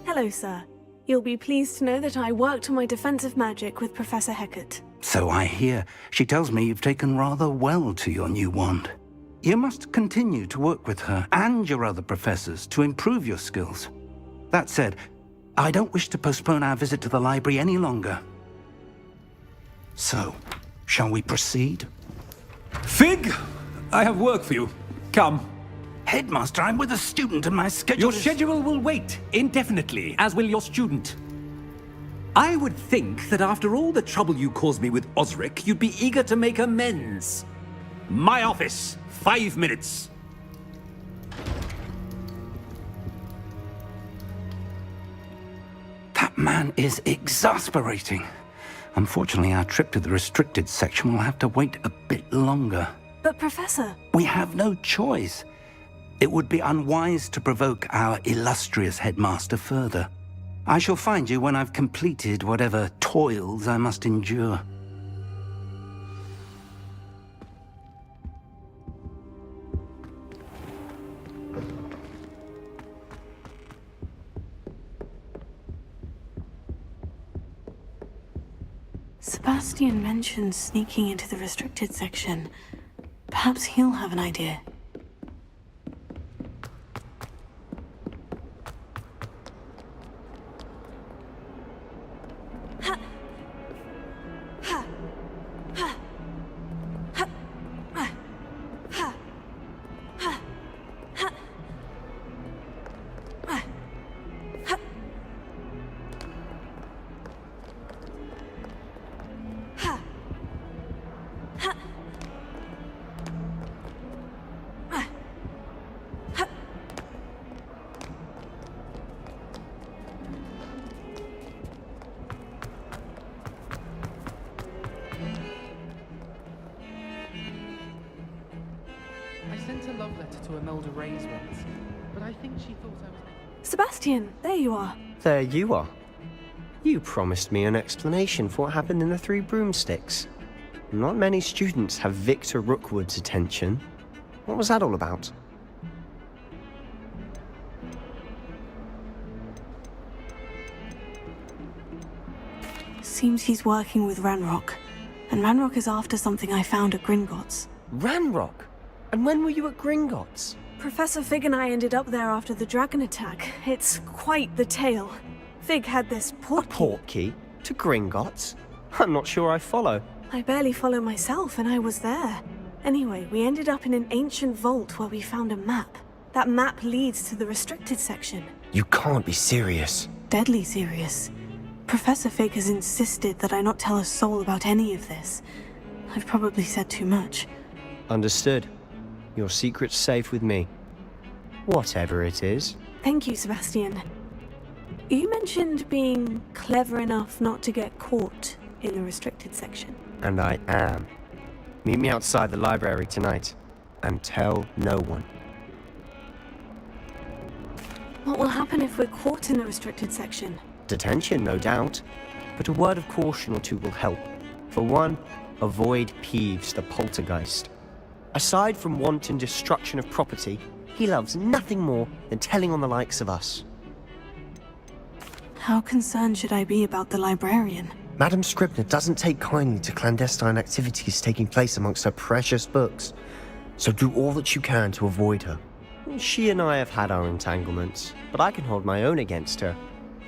Hello, sir. You'll be pleased to know that I worked on my defensive magic with Professor Hecat. So I hear. She tells me you've taken rather well to your new wand. You must continue to work with her and your other professors to improve your skills. That said, I don't wish to postpone our visit to the library any longer. So, shall we proceed? Fig, I have work for you. Come. Headmaster, I'm with a student and my schedule Your schedule will wait indefinitely, as will your student. I would think that after all the trouble you caused me with Osric, you'd be eager to make amends. My office, 5 minutes. That man is exasperating. Unfortunately, our trip to the restricted section will have to wait a bit longer. But, Professor... We have no choice. It would be unwise to provoke our illustrious headmaster further. I shall find you when I've completed whatever toils I must endure. Sebastian mentioned sneaking into the restricted section. Perhaps he'll have an idea. I sent a love letter to Imelda Reyes once, but I think she thought I was... Sebastian, there you are. There you are. You promised me an explanation for what happened in the Three Broomsticks. Not many students have Victor Rookwood's attention. What was that all about? Seems he's working with Ranrock. And Ranrock is after something I found at Gringotts. Ranrock? And when were you at Gringotts? Professor Fig and I ended up there after the dragon attack. It's quite the tale. Fig had this portkey. A portkey? To Gringotts? I'm not sure I follow. I barely follow myself, and I was there. Anyway, we ended up in an ancient vault where we found a map. That map leads to the restricted section. You can't be serious. Deadly serious. Professor Fig has insisted that I not tell a soul about any of this. I've probably said too much. Understood. Your secret's safe with me. Whatever it is. Thank you, Sebastian. You mentioned being clever enough not to get caught in the restricted section. And I am. Meet me outside the library tonight. And tell no one. What will happen if we're caught in the restricted section? Detention, no doubt. But a word of caution or two will help. For one, avoid Peeves the poltergeist. Aside from wanton destruction of property, he loves nothing more than telling on the likes of us. How concerned should I be about the librarian? Madame Scribner doesn't take kindly to clandestine activities taking place amongst her precious books, so do all that you can to avoid her. She and I have had our entanglements, but I can hold my own against her.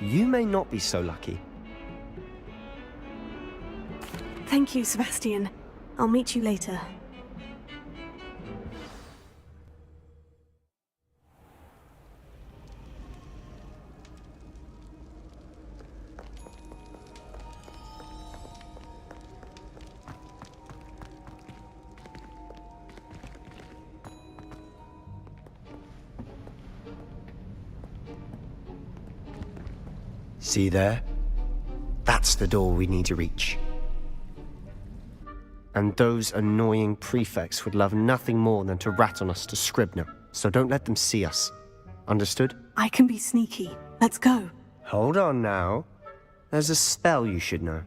You may not be so lucky. Thank you, Sebastian. I'll meet you later. See there? That's the door we need to reach. And those annoying prefects would love nothing more than to rat on us to Scribner, so don't let them see us. Understood? I can be sneaky. Let's go. Hold on now. There's a spell you should know.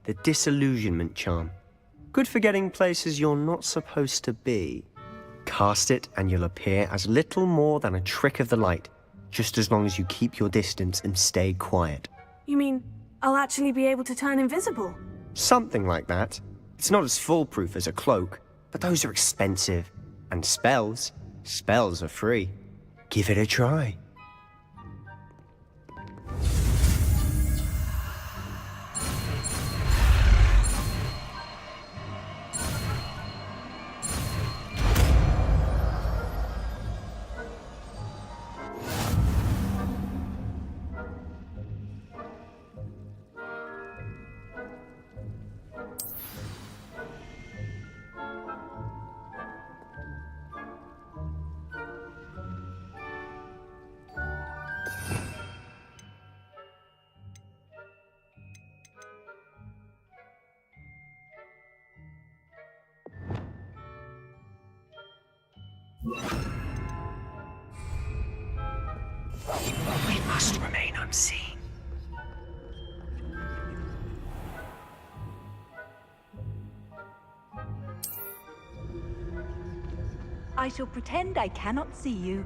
The Disillusionment Charm. Good for getting places you're not supposed to be. Cast it and you'll appear as little more than a trick of the light, just as long as you keep your distance and stay quiet. You mean I'll actually be able to turn invisible? Something like that. It's not as foolproof as a cloak, but those are expensive. And spells are free. Give it a try. We must remain unseen. I shall pretend I cannot see you.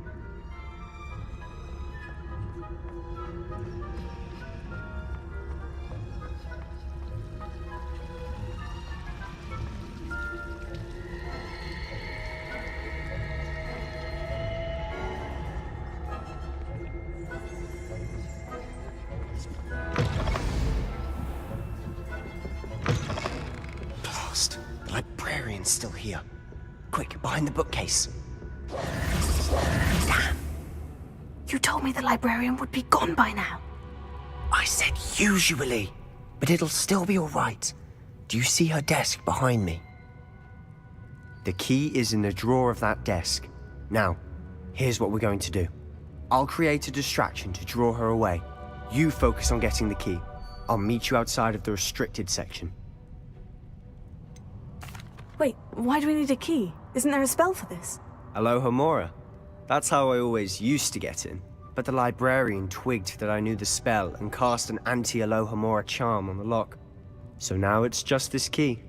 Blast! The librarian's still here. Quick, behind the bookcase. Damn! You told me the librarian would be gone by now. I said usually, but it'll still be all right. Do you see her desk behind me? The key is in the drawer of that desk. Now, here's what we're going to do. I'll create a distraction to draw her away. You focus on getting the key. I'll meet you outside of the restricted section. Wait, why do we need a key? Isn't there a spell for this? Alohomora. That's how I always used to get in. But the librarian twigged that I knew the spell and cast an anti-Alohomora charm on the lock. So now it's just this key.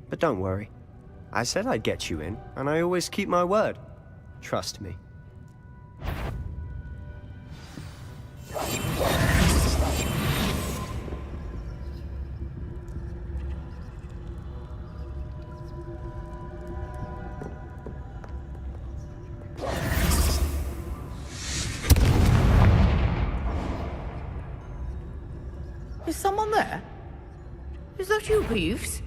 But don't worry. I said I'd get you in, and I always keep my word. Trust me. Is someone there? Is that you, Peeves?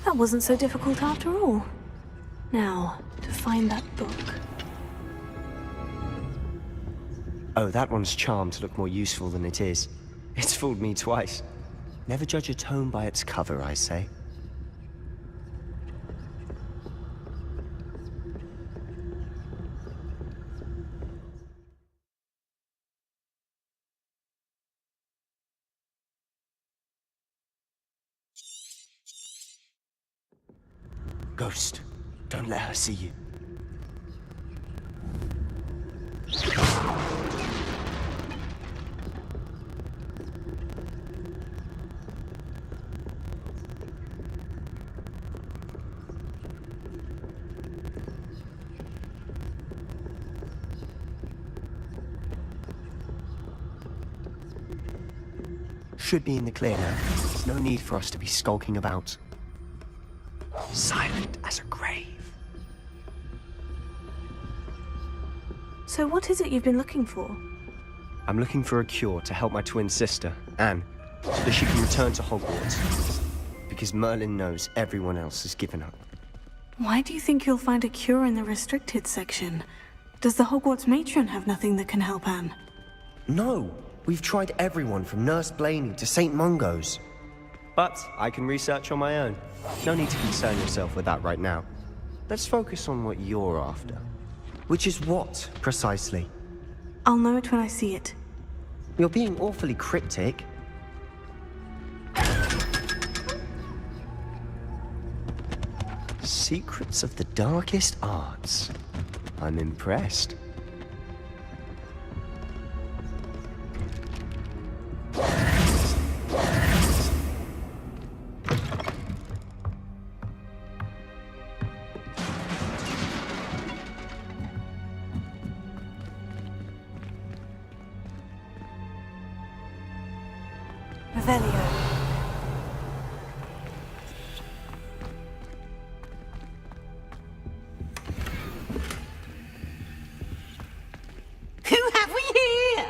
That wasn't so difficult after all. Now, to find that book. Oh, that one's charmed to look more useful than it is. It's fooled me twice. Never judge a tome by its cover, I say. Ghost, don't let her see you. Should be in the clear now. No need for us to be skulking about. Silent as a grave. So what is it you've been looking for? I'm looking for a cure to help my twin sister, Anne, so that she can return to Hogwarts. Because Merlin knows everyone else has given up. Why do you think you'll find a cure in the restricted section? Does the Hogwarts matron have nothing that can help Anne? No, we've tried everyone from Nurse Blaney to St. Mungo's. But I can research on my own. No need to concern yourself with that right now. Let's focus on what you're after. Which is what, precisely? I'll know it when I see it. You're being awfully cryptic. Secrets of the darkest arts. I'm impressed. Revelio. Who have we here?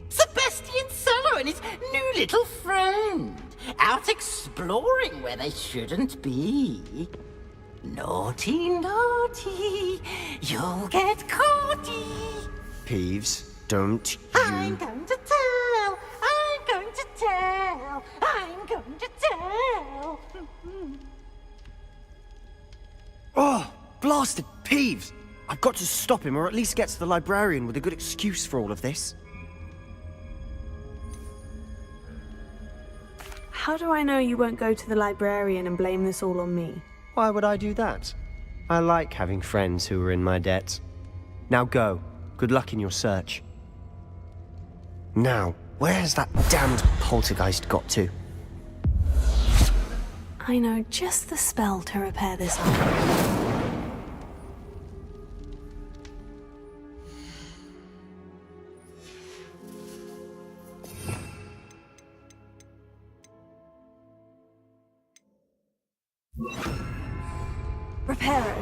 Sebastian Solo and his new little friend, out exploring where they shouldn't be. Naughty, naughty, you'll get caughty. Peeves, don't you... I'm going to tell, I'm going to tell, I'm going to tell. Oh, blasted Peeves! I've got to stop him, or at least get to the librarian with a good excuse for all of this. How do I know you won't go to the librarian and blame this all on me? Why would I do that? I like having friends who are in my debt. Now go. Good luck in your search. Now, where's that damned poltergeist got to? I know just the spell to repair this armor. Reparo.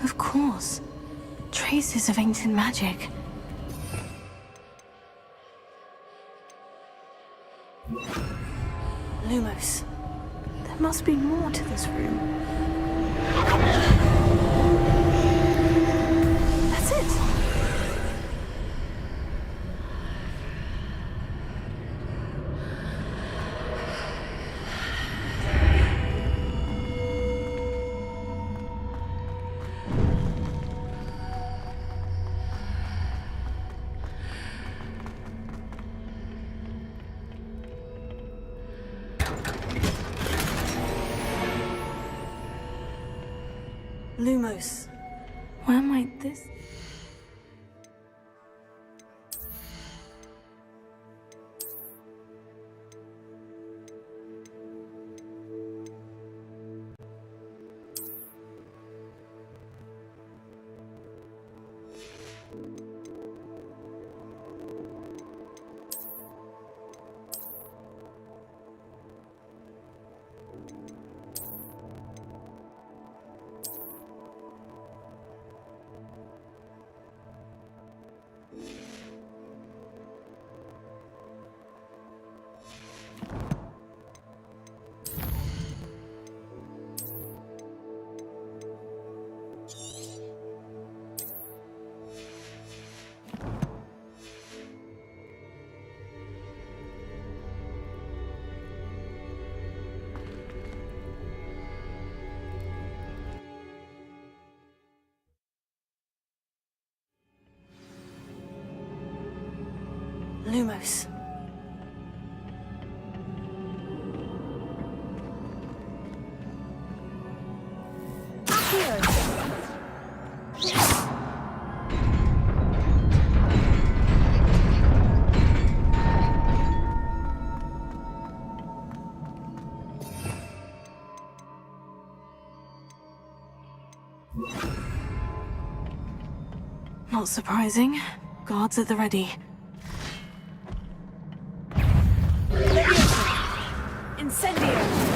Of course. Traces of ancient magic. Lumos. There must be more to this room. That's it. Lumos. Where might this... Lumos. Not surprising. Guards at the ready. Incendio!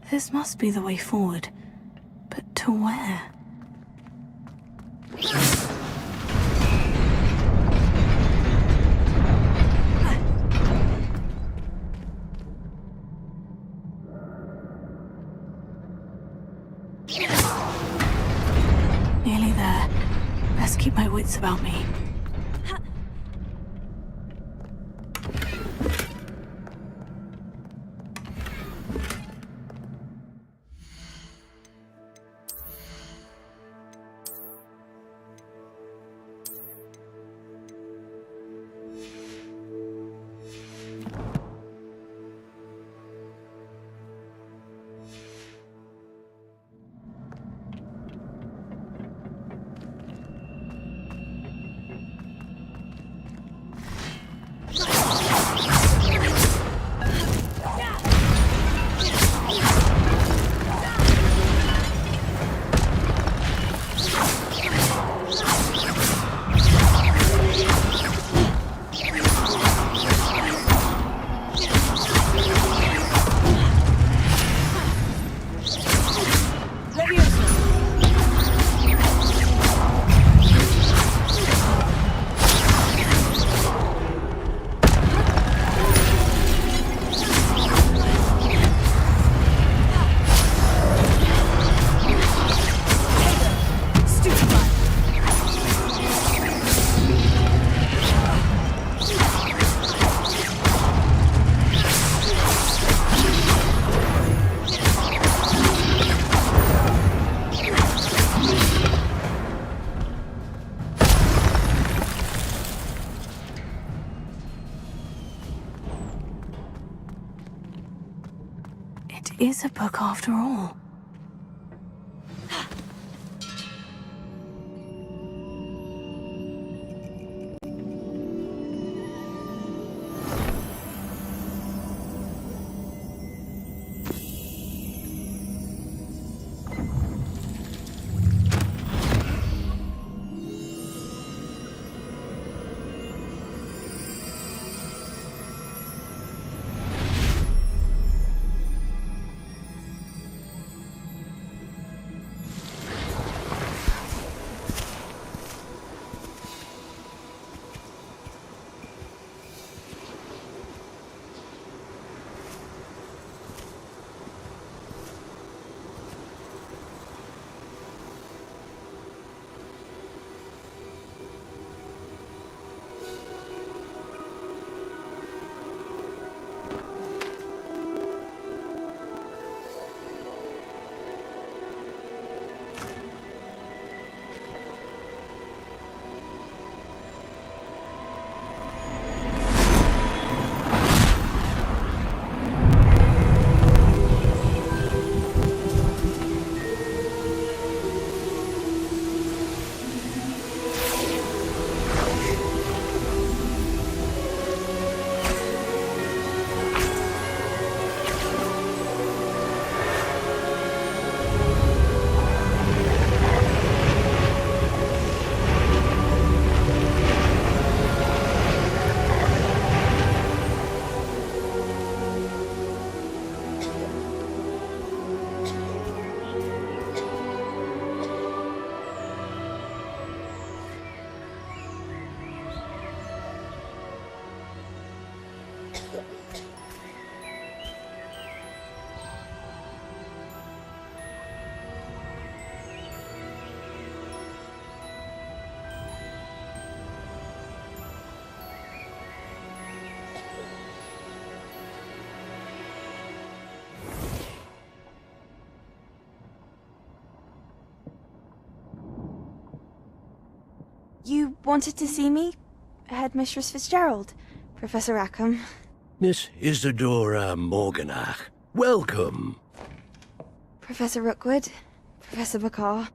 This must be the way forward. But to where? Nearly there. Best keep my wits about me. Is a book after all. You wanted to see me? Headmistress Fitzgerald, Professor Rackham. Miss Isadora Morganach, welcome. Professor Rookwood, Professor Bakar.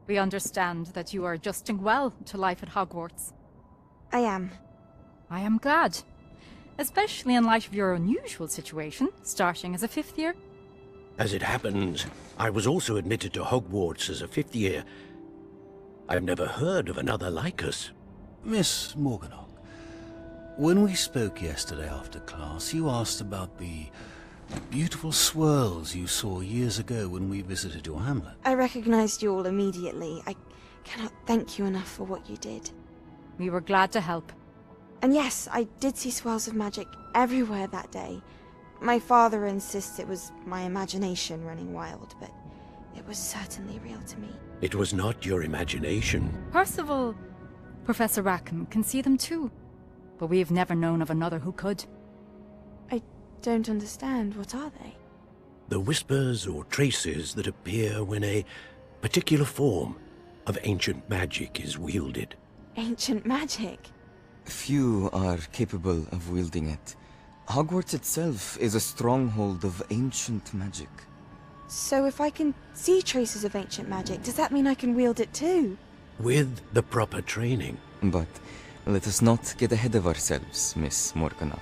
We understand that you are adjusting well to life at Hogwarts. I am. I am glad. Especially in light of your unusual situation, starting as a 5th year. As it happens, I was also admitted to Hogwarts as a 5th year. I've never heard of another like us. Miss Morganach, when we spoke yesterday after class, you asked about the beautiful swirls you saw years ago when we visited your hamlet. I recognized you all immediately. I cannot thank you enough for what you did. We were glad to help. And yes, I did see swirls of magic everywhere that day. My father insists it was my imagination running wild, but it was certainly real to me. It was not your imagination. Percival, Professor Rackham can see them too. But we have never known of another who could. I don't understand. What are they? The whispers or traces that appear when a particular form of ancient magic is wielded. Ancient magic? Few are capable of wielding it. Hogwarts itself is a stronghold of ancient magic. So if I can see traces of ancient magic, does that mean I can wield it too? With the proper training. But let us not get ahead of ourselves, Miss Morganach.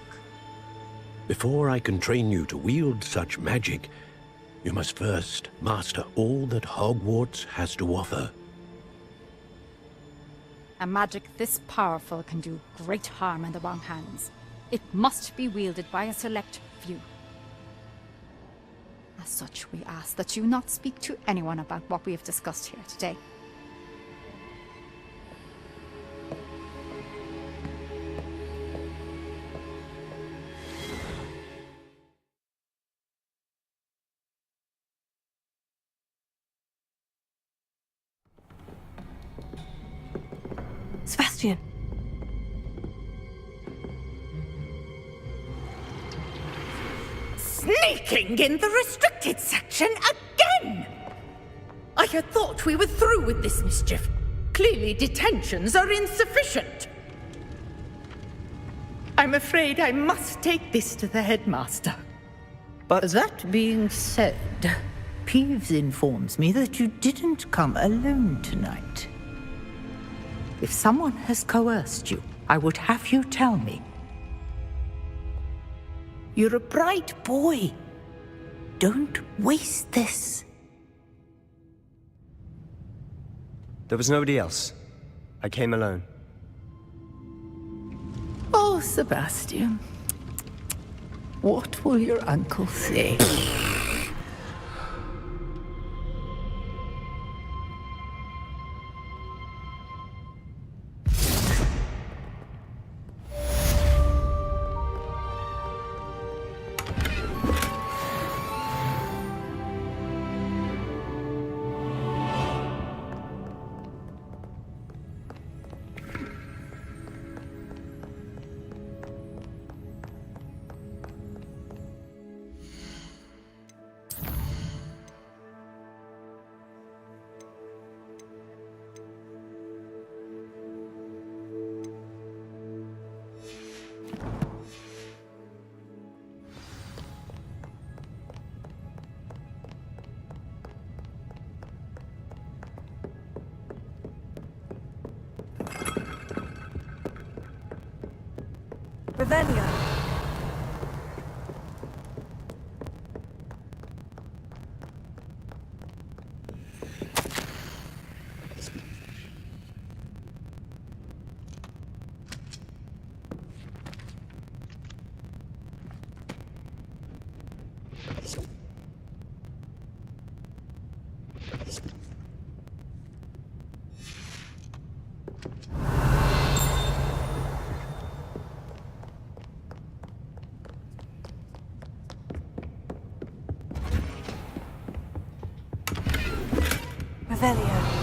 Before I can train you to wield such magic, you must first master all that Hogwarts has to offer. A magic this powerful can do great harm in the wrong hands. It must be wielded by a select few. As such, we ask that you not speak to anyone about what we have discussed here today. Sebastian. Sneaking in the restricted section again! I had thought we were through with this mischief. Clearly detentions are insufficient. I'm afraid I must take this to the headmaster. But that being said, Peeves informs me that you didn't come alone tonight. If someone has coerced you, I would have you tell me. You're a bright boy. Don't waste this. There was nobody else. I came alone. Oh, Sebastian. What will your uncle say? Revelio. Revelio.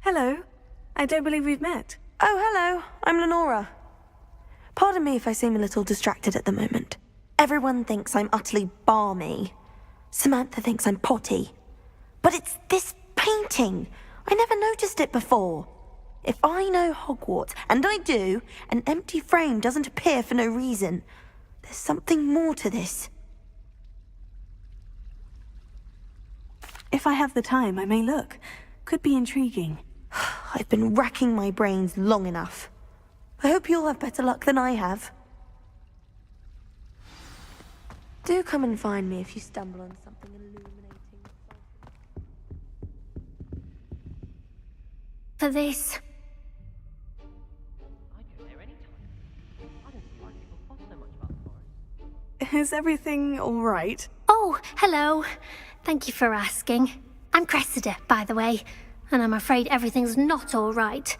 Hello. I don't believe we've met. Oh, hello. I'm Lenora. Pardon me if I seem a little distracted at the moment. Everyone thinks I'm utterly balmy. Samantha thinks I'm potty. But it's this painting. I never noticed it before. If I know Hogwarts, and I do, an empty frame doesn't appear for no reason. There's something more to this. If I have the time, I may look. Could be intriguing. I've been racking my brains long enough. I hope you'll have better luck than I have. Do come and find me if you stumble on something illuminating. For this. Is everything all right? Oh, hello. Thank you for asking. I'm Cressida, by the way, and I'm afraid everything's not all right.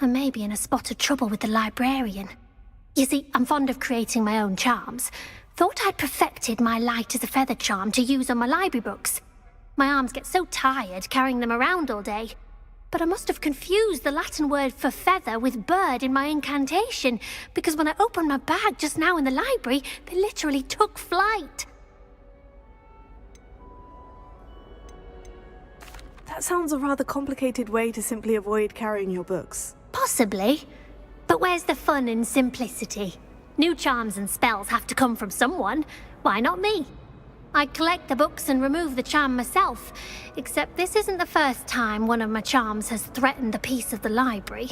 I may be in a spot of trouble with the librarian. You see, I'm fond of creating my own charms. Thought I'd perfected my light as a feather charm to use on my library books. My arms get so tired carrying them around all day. But I must have confused the Latin word for feather with bird in my incantation, because when I opened my bag just now in the library, they literally took flight. That sounds a rather complicated way to simply avoid carrying your books. Possibly. But where's the fun in simplicity? New charms and spells have to come from someone. Why not me? I collect the books and remove the charm myself, except this isn't the first time one of my charms has threatened the peace of the library.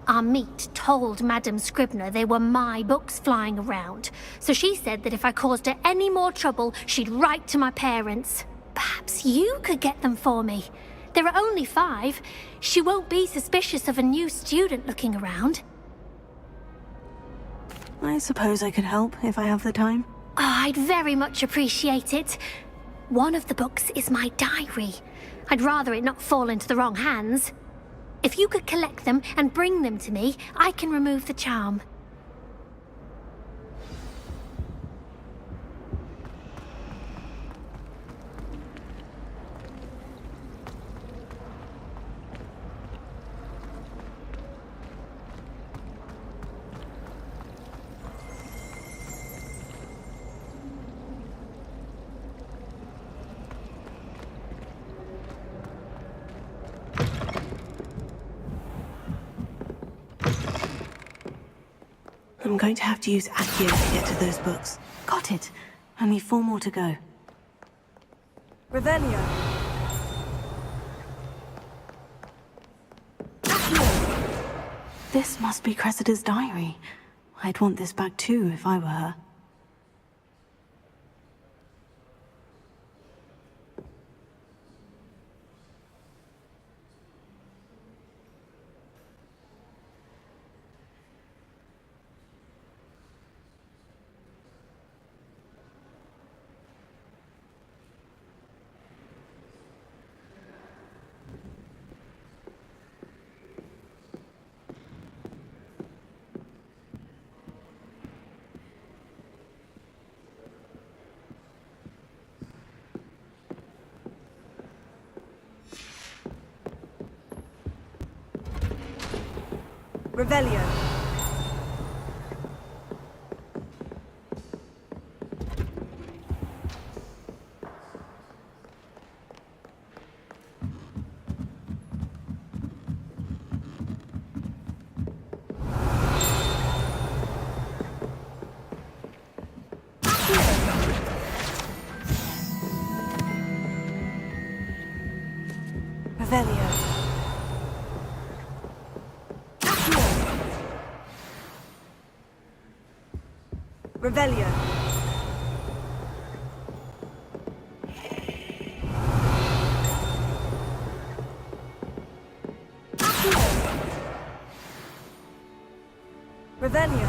Our meet told Madame Scribner they were my books flying around, so she said that if I caused her any more trouble, she'd write to my parents. Perhaps you could get them for me. There are only 5. She won't be suspicious of a new student looking around. I suppose I could help if I have the time. Oh, I'd very much appreciate it. One of the books is my diary. I'd rather it not fall into the wrong hands. If you could collect them and bring them to me, I can remove the charm. I'm going to have to use Accio to get to those books. Got it. Only 4 more to go. Revelio. Accio. This must be Cressida's diary. I'd want this back too if I were her. Revelio. Revelio. Revelio. Revelio.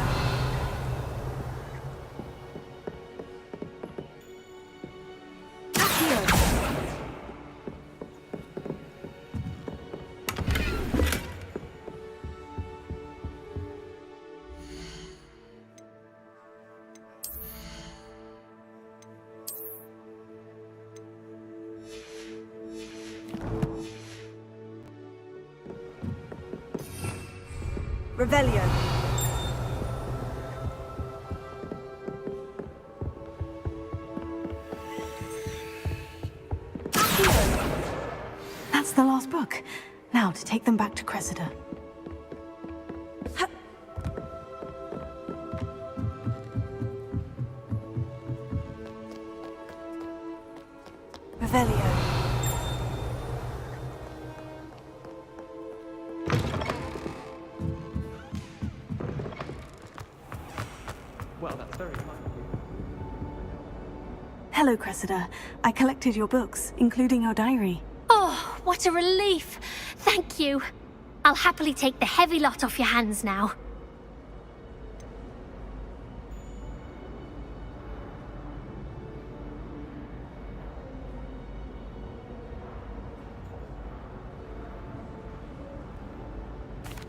Revelio. That's the last book. Now to take them back to Cressida. Revelio. Well, that's very kind of you. Hello, Cressida. I collected your books, including your diary. Oh, what a relief. Thank you. I'll happily take the heavy lot off your hands now.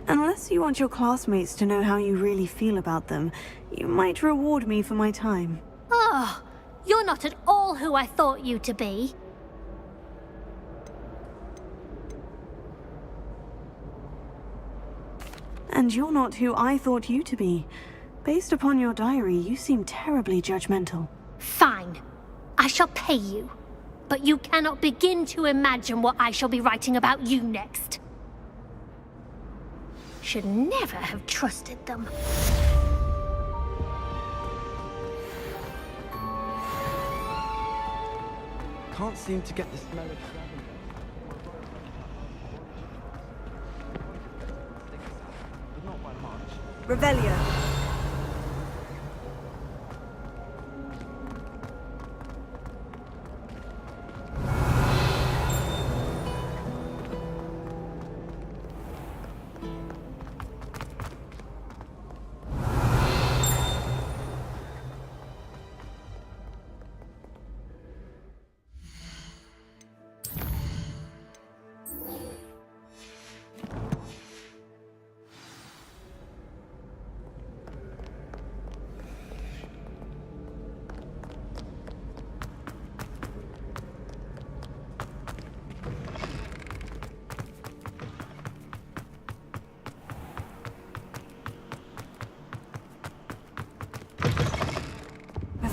Unless you want your classmates to know how you really feel about them, you might reward me for my time. Oh, you're not at all who I thought you to be. And you're not who I thought you to be. Based upon your diary, you seem terribly judgmental. Fine. I shall pay you. But you cannot begin to imagine what I shall be writing about you next. Should never have trusted them. Can't seem to get the smell of dragon. But not by much. Revelio.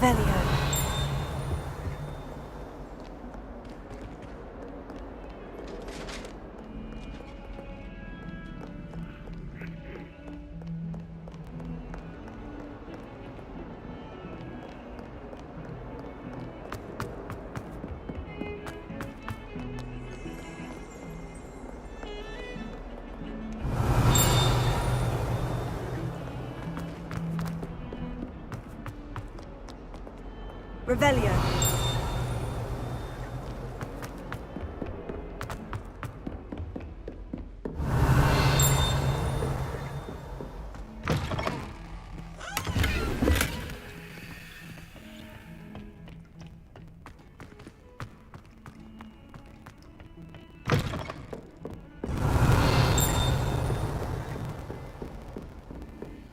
Revelio. Revelio.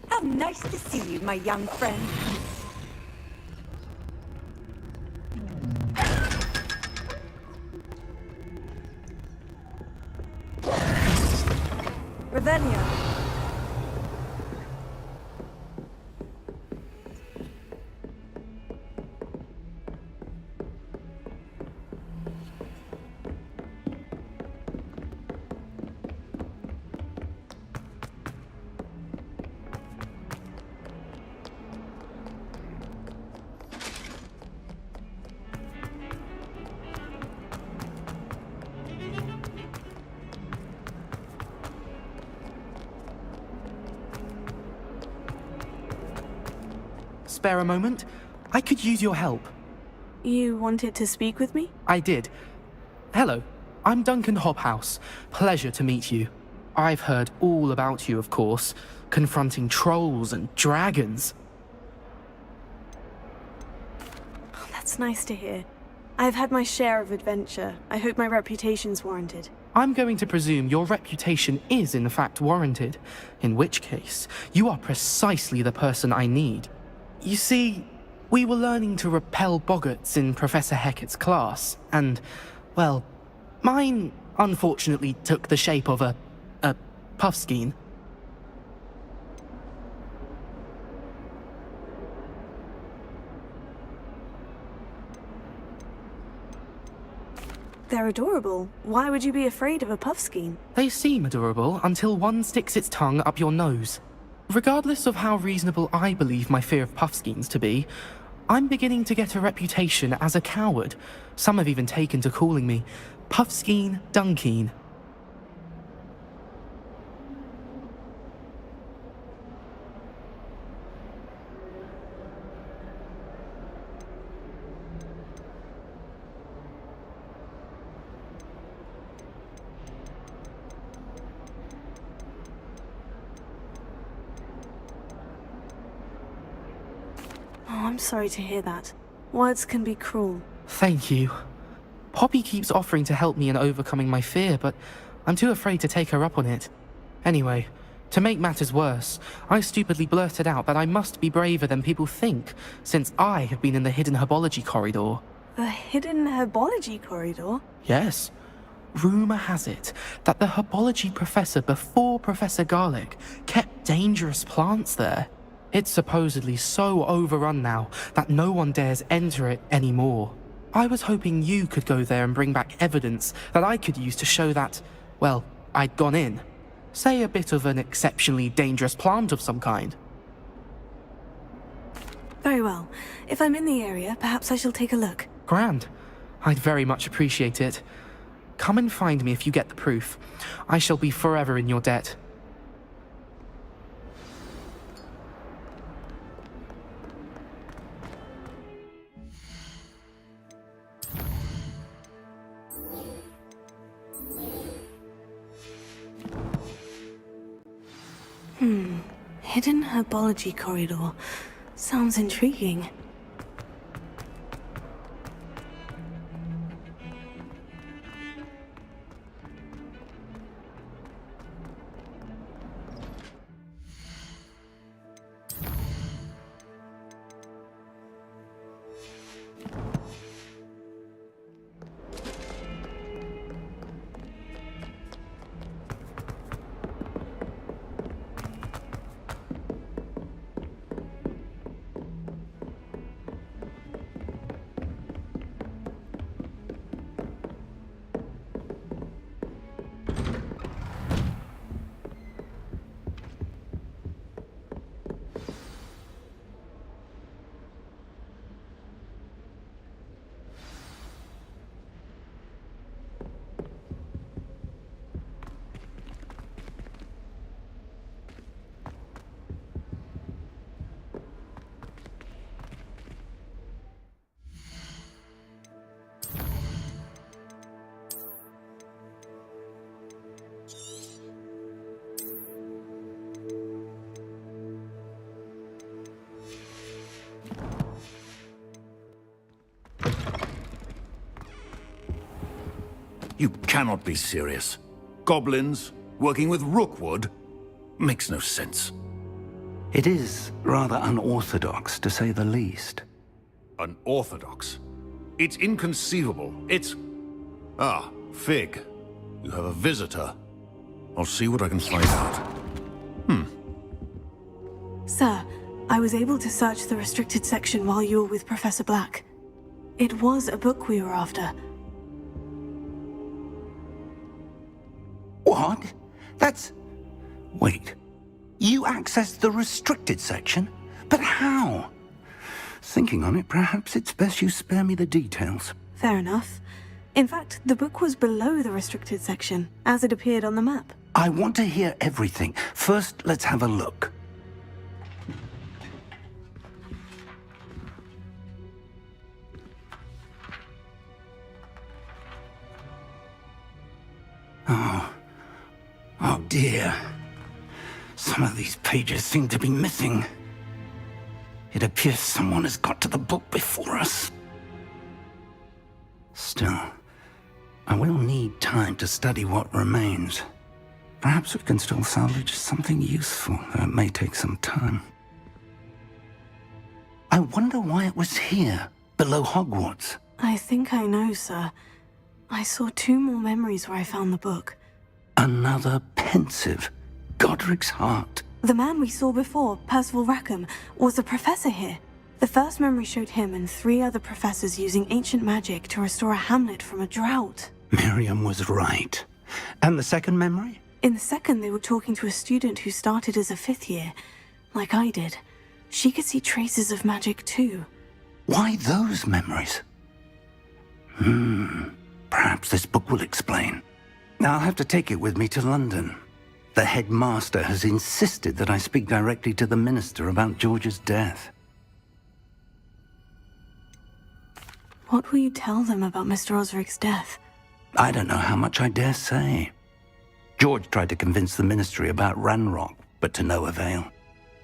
How nice to see you, my young friend. Revelio. Spare a moment? I could use your help. You wanted to speak with me? I did. Hello, I'm Duncan Hobhouse. Pleasure to meet you. I've heard all about you, of course, confronting trolls and dragons. That's nice to hear. I've had my share of adventure. I hope my reputation's warranted. I'm going to presume your reputation is in fact warranted, in which case, you are precisely the person I need. You see, we were learning to repel boggarts in Professor Hecat's class, and, well, mine unfortunately took the shape of a puffskein. They're adorable. Why would you be afraid of a puffskein? They seem adorable until one sticks its tongue up your nose. Regardless of how reasonable I believe my fear of puffskeins to be, I'm beginning to get a reputation as a coward. Some have even taken to calling me Puffskeen Dunkeen. Oh, I'm sorry to hear that. Words can be cruel. Thank you. Poppy keeps offering to help me in overcoming my fear, but I'm too afraid to take her up on it. Anyway, to make matters worse, I stupidly blurted out that I must be braver than people think, since I have been in the hidden herbology corridor. The hidden herbology corridor? Yes. Rumour has it that the herbology professor before Professor Garlic kept dangerous plants there. It's supposedly so overrun now that no one dares enter it anymore. I was hoping you could go there and bring back evidence that I could use to show that, well, I'd gone in. Say a bit of an exceptionally dangerous plant of some kind. Very well. If I'm in the area, perhaps I shall take a look. Grand. I'd very much appreciate it. Come and find me if you get the proof. I shall be forever in your debt. Hidden herbology corridor. Sounds intriguing. You cannot be serious. Goblins working with Rookwood makes no sense. It is rather unorthodox, to say the least. Unorthodox? It's inconceivable. It's... Ah, Fig. You have a visitor. I'll see what I can find out. Sir, I was able to search the restricted section while you were with Professor Black. It was a book we were after. What? That's... Wait. You accessed the restricted section? But how? Thinking on it, perhaps it's best you spare me the details. Fair enough. In fact, the book was below the restricted section, as it appeared on the map. I want to hear everything. First, let's have a look. Oh dear. Some of these pages seem to be missing. It appears someone has got to the book before us. Still, I will need time to study what remains. Perhaps we can still salvage something useful, though it may take some time. I wonder why it was here, below Hogwarts. I think I know, sir. I saw 2 more memories where I found the book. Another pensive. Godric's heart. The man we saw before, Percival Rackham, was a professor here. The first memory showed him and 3 other professors using ancient magic to restore a hamlet from a drought. Miriam was right. And the second memory? In the second, they were talking to a student who started as a 5th year, like I did. She could see traces of magic too. Why those memories? Perhaps this book will explain. I'll have to take it with me to London. The headmaster has insisted that I speak directly to the minister about George's death. What will you tell them about Mr. Osric's death? I don't know how much I dare say. George tried to convince the ministry about Ranrock, but to no avail.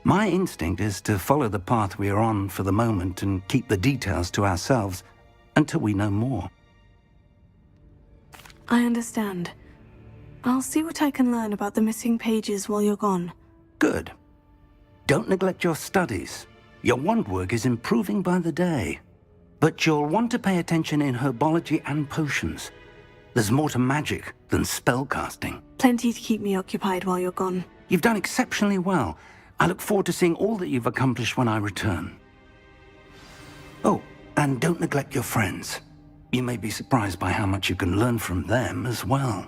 My instinct is to follow the path we are on for the moment and keep the details to ourselves until we know more. I understand. I'll see what I can learn about the missing pages while you're gone. Good. Don't neglect your studies. Your wand work is improving by the day. But you'll want to pay attention in herbology and potions. There's more to magic than spellcasting. Plenty to keep me occupied while you're gone. You've done exceptionally well. I look forward to seeing all that you've accomplished when I return. Oh, and don't neglect your friends. You may be surprised by how much you can learn from them as well.